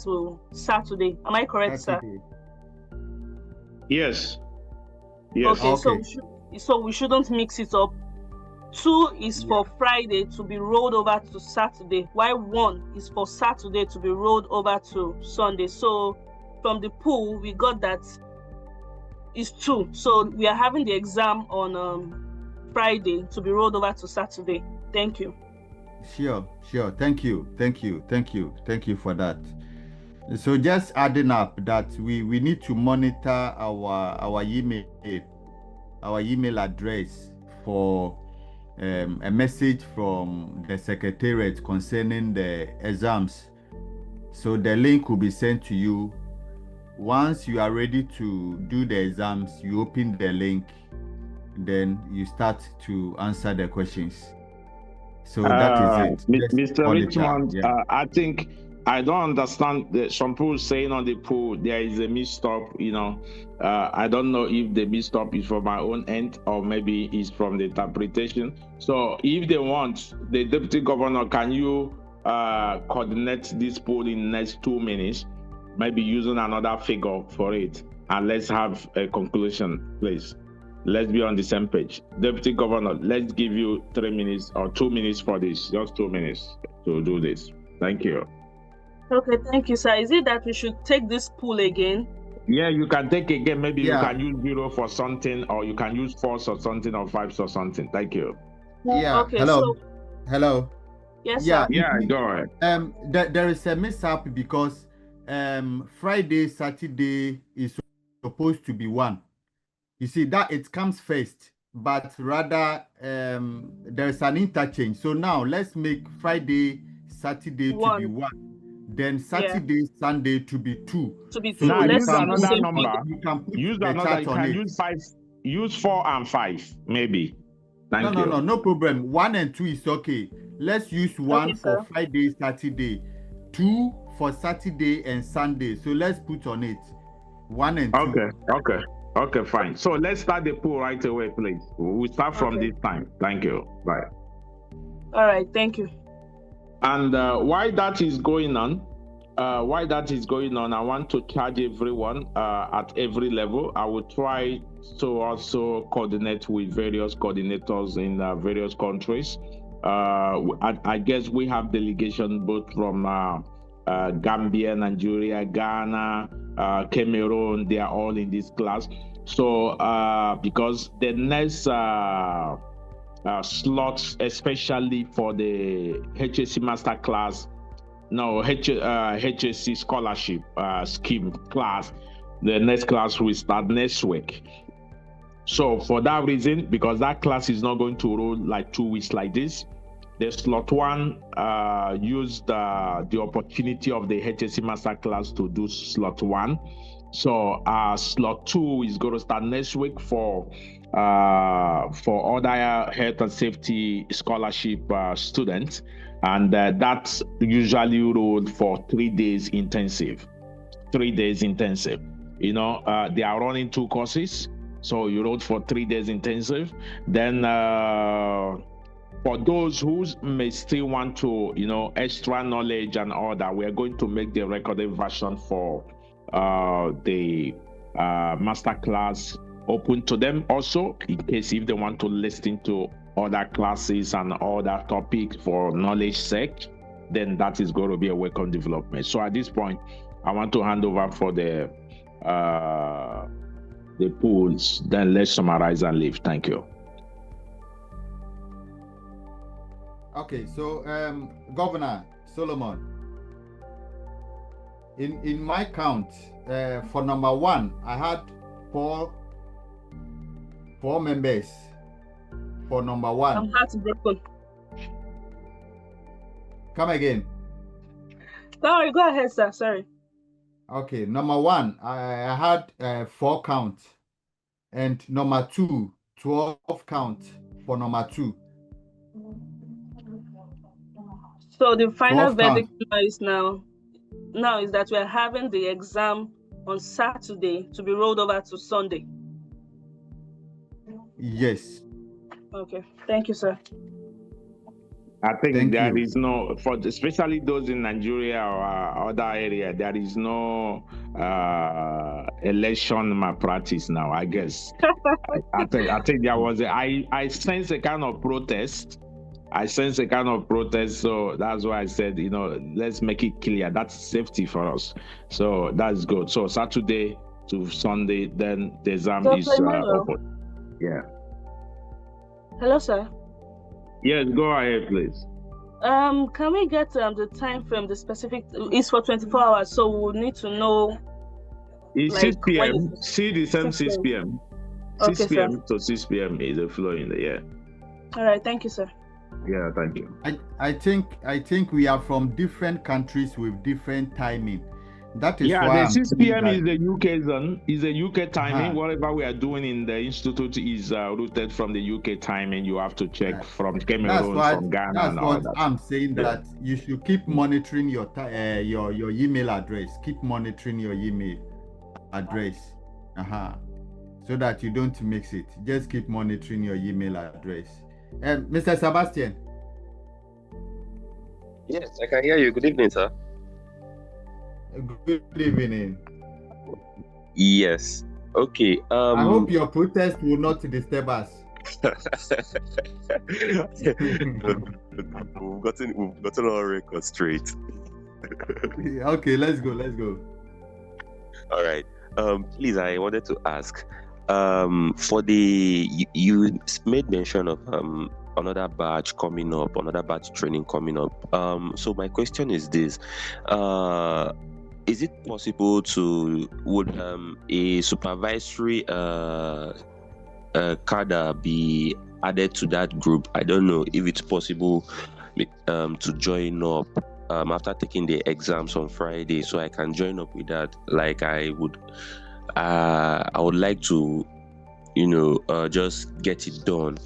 to Saturday. Am I correct, Saturday. sir? Yes. Yes. Okay. So we shouldn't mix it up. 2 is for Friday to be rolled over to Saturday, while 1 is for Saturday to be rolled over to Sunday. So from the pool, we got that it's 2. So we are having the exam on Friday to be rolled over to Saturday. Thank you. Sure. Thank you for that. So just adding up that we need to monitor our email address for a message from the secretariat concerning the exams. So the link will be sent to you. Once you are ready to do the exams, you open the link, then you start to answer the questions. So that is it. Mr. Richmond, I think I don't understand some people saying on the poll there is a misstop, you know. I don't know if the misstop is from my own end or maybe it's from the interpretation. So if they want, the Deputy Governor, can you coordinate this poll in the next 2 minutes, maybe using another figure for it, and let's have a conclusion, please. Let's be on the same page. Deputy Governor, let's give you 3 minutes or 2 minutes for this. Just 2 minutes to do this. Thank you. Okay, thank you, sir. Is it that we should take this pool again? Yeah, you can take again. Maybe you can use 0 for something, or you can use 4 or something, or 5 or something. Thank you. Yeah. Okay. Hello. So, Hello. yes, Yeah. sir. Yeah, go ahead. There is a mishap because Friday, Saturday is supposed to be one. You see that it comes first, but rather there is an interchange. So now let's make Friday, Saturday to be one. Then Saturday, Sunday to be 2. To be so 2. Now Let's use another number. You can put use the another. chart You on can it. use 5. Use 4 and 5, maybe. Thank you. No problem. 1 and 2 is okay. Let's use 1 for Friday, Saturday, 2 for Saturday and Sunday. So let's put on it 1 and 2. Okay, fine. So let's start the poll right away, please. We'll start from this time. Thank you. Bye. All right, thank you. And while that is going on, I want to charge everyone at every level. I will try to also coordinate with various coordinators in various countries. I guess we have delegation both from Gambia, Nigeria, Ghana, Cameroon. They are all in this class. So because the next slots, especially for the HSC master class, HSC scholarship scheme class, the next class will start next week. So for that reason, because that class is not going to roll like 2 weeks like this, the slot 1 used the opportunity of the HSC master class to do slot 1. So slot 2 is going to start next week for other health and safety scholarship students, and that's usually rolled for 3 days intensive. 3 days intensive. They are running 2 courses, so you rolled for 3 days intensive. Then for those who may still want to, extra knowledge and all that, we are going to make the recorded version for the master class open to them also, in case if they want to listen to other classes and other topics for knowledge sake, then that is going to be a welcome development. So at this point, I want to hand over for the pools. Then let's summarize and leave. Thank you. Okay, so Governor Solomon, in my count, for number 1, I had four members for number 1. I'm heartbroken. Come again. Sorry, go ahead, sir. Sorry. Okay, number 1, I had 4 count, and number 2, 12 count for number 2. So the final verdict is now is that we are having the exam on Saturday to be rolled over to Sunday. Yes. Okay. Thank you, sir. I think there is no, for especially those in Nigeria or other area, there is no election malpractice now, I guess. I think there was I sense a kind of protest. So that's why I said, let's make it clear. That's safety for us. So that's good. So Saturday to Sunday, then the exam is open. Yeah. Hello, sir. Yes, go ahead, please. Can we get the time frame? The specific is for 24 hours, so we'll need to know. It's 6 p.m. See the same 6 p.m. 6 p.m. to 6 p.m. is the flow in the year. All right, thank you, sir. Yeah, thank you. I think we are from different countries with different timing. That is why the 6 p.m. is the UK zone, is the UK timing. Whatever we are doing in the institute is routed from the UK timing. You have to check from Cameroon, from Ghana. That's what I'm saying. That you should keep monitoring your email address. Keep monitoring your email address, so that you don't mix it. Just keep monitoring your email address. Mr. Sebastian. Yes, I can hear you. Good evening, sir. Good evening. Yes. Okay. I hope your protest will not disturb us. We've gotten our record straight. Okay, let's go. All right. Please, I wanted to ask, for the you made mention of another batch coming up, another batch training coming up. So my question is this: is it possible would a supervisory cadre be added to that group? I don't know if it's possible to join up after taking the exams on Friday, so I can join up with that. Like I would like to, just get it done.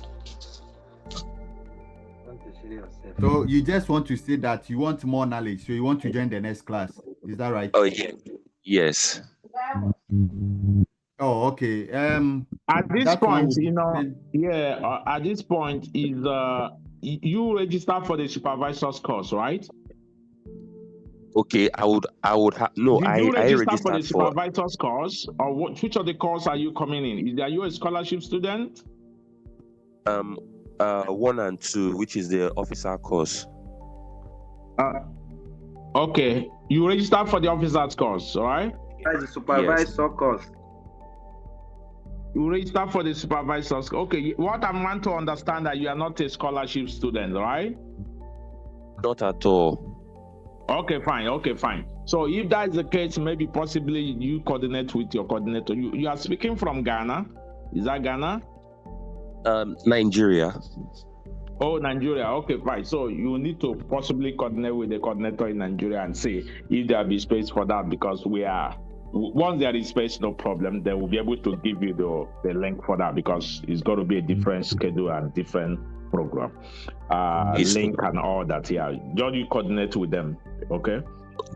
So you just want to say that you want more knowledge, so you want to join the next class. Is that right? Oh yeah. Yes. Oh, okay. At this that one point, would at this point is you register for the supervisor's course, right? Okay, I would have no. Did you I register for registered the supervisor's course, or which of the course are you coming in? Are you a scholarship student? 1 and 2, which is the officer course. Okay, you registered for the officer's course, all right? That's the supervisor course. You register for the supervisor's. Okay, what I want to understand that you are not a scholarship student, right? Not at all. Okay, fine. So if that is the case, maybe possibly you coordinate with your coordinator. You are speaking from Ghana. Is that Ghana? Nigeria. Oh, Nigeria. Okay, fine. So you need to possibly coordinate with the coordinator in Nigeria and see if there be space for that, because once there is space, no problem. They will be able to give you the link for that, because it's got to be a different schedule and different program, link and all that. Yeah, just you coordinate with them. Okay.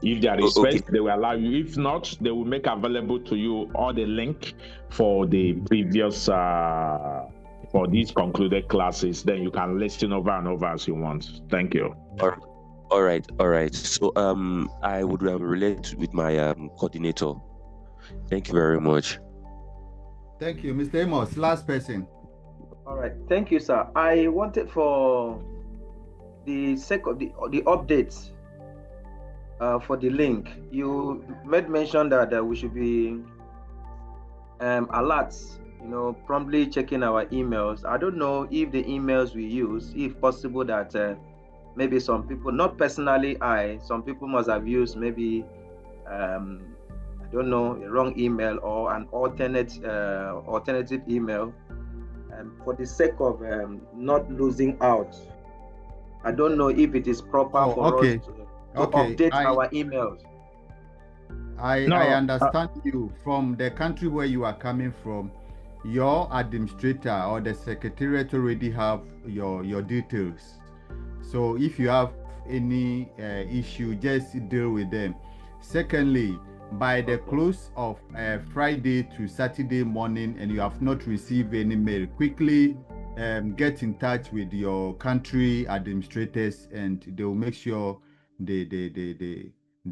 If there is space, they will allow you. If not, they will make available to you all the link for the previous for these concluded classes. Then you can listen over and over as you want. Thank you. All right. So I would relate with my coordinator. Thank you very much. Thank you, Mr. Amos. Last person. All right. Thank you, sir. I wanted, for the sake of the updates for the link, you made mention that we should be alerts, promptly checking our emails. I don't know if the emails we use, if possible, that maybe some people, not personally some people must have used maybe I don't know, a wrong email or an alternative email, for the sake of not losing out. I don't know if it is proper for us to update our emails. I understand you. From the country where you are coming from, your administrator or the secretariat already have your details. So if you have any issue, just deal with them. Secondly, by the close of Friday to Saturday morning and you have not received any mail, quickly get in touch with your country administrators, and they will make sure they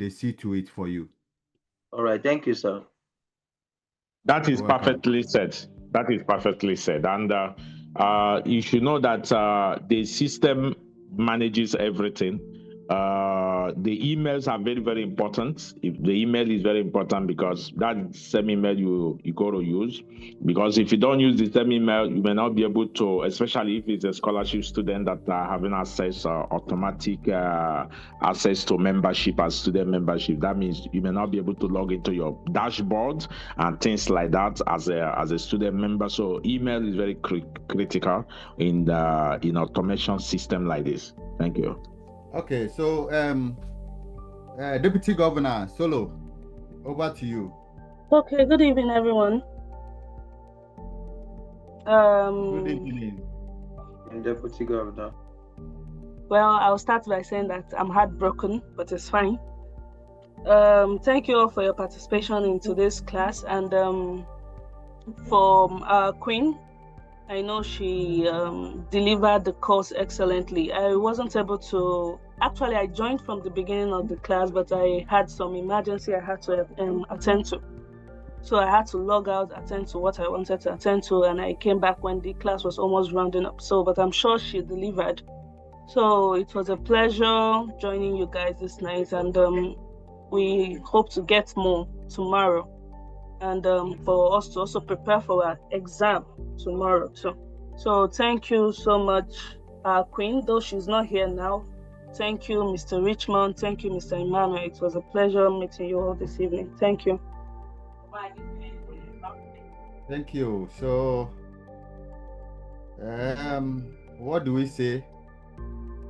see to it for you. All right, thank you, sir. That is perfectly said. And you should know that the system manages everything. The emails are very, very important. If the email is very important, because that same email you got to use. Because if you don't use the same email, you may not be able to, especially if it's a scholarship student that are having access, automatic access to membership as student membership. That means you may not be able to log into your dashboard and things like that as a student member. So email is very critical in the automation system like this. Thank you. Okay, so Deputy Governor Solo, over to you. Okay, good evening, everyone. Good evening, Deputy Governor. Well, I'll start by saying that I'm heartbroken, but it's fine. Thank you all for your participation in today's class, and for our Queen. I know she delivered the course excellently. I wasn't able to, actually I joined from the beginning of the class, but I had some emergency I had to attend to. So I had to log out, attend to what I wanted to attend to, and I came back when the class was almost rounding up. So, but I'm sure she delivered. So it was a pleasure joining you guys this night, and we hope to get more tomorrow, and for us to also prepare for our exam tomorrow. So thank you so much, Queen, though she's not here now. Thank you, Mr. Richmond. Thank you, Mr. Emmanuel. It was a pleasure meeting you all this evening. Thank you. Thank you. So, what do we say?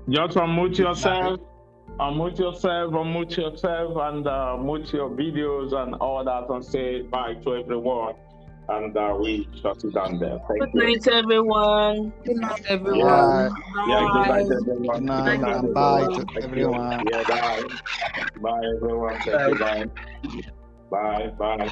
Just unmute yourself, and mute your videos and all that, and say bye to everyone. And we shut it down there. Good night, everyone. Good night, everyone. Yeah, good night, Bye. everyone. Good night and bye to everyone. Yeah, bye. Bye, everyone. Thank you. Bye. Bye.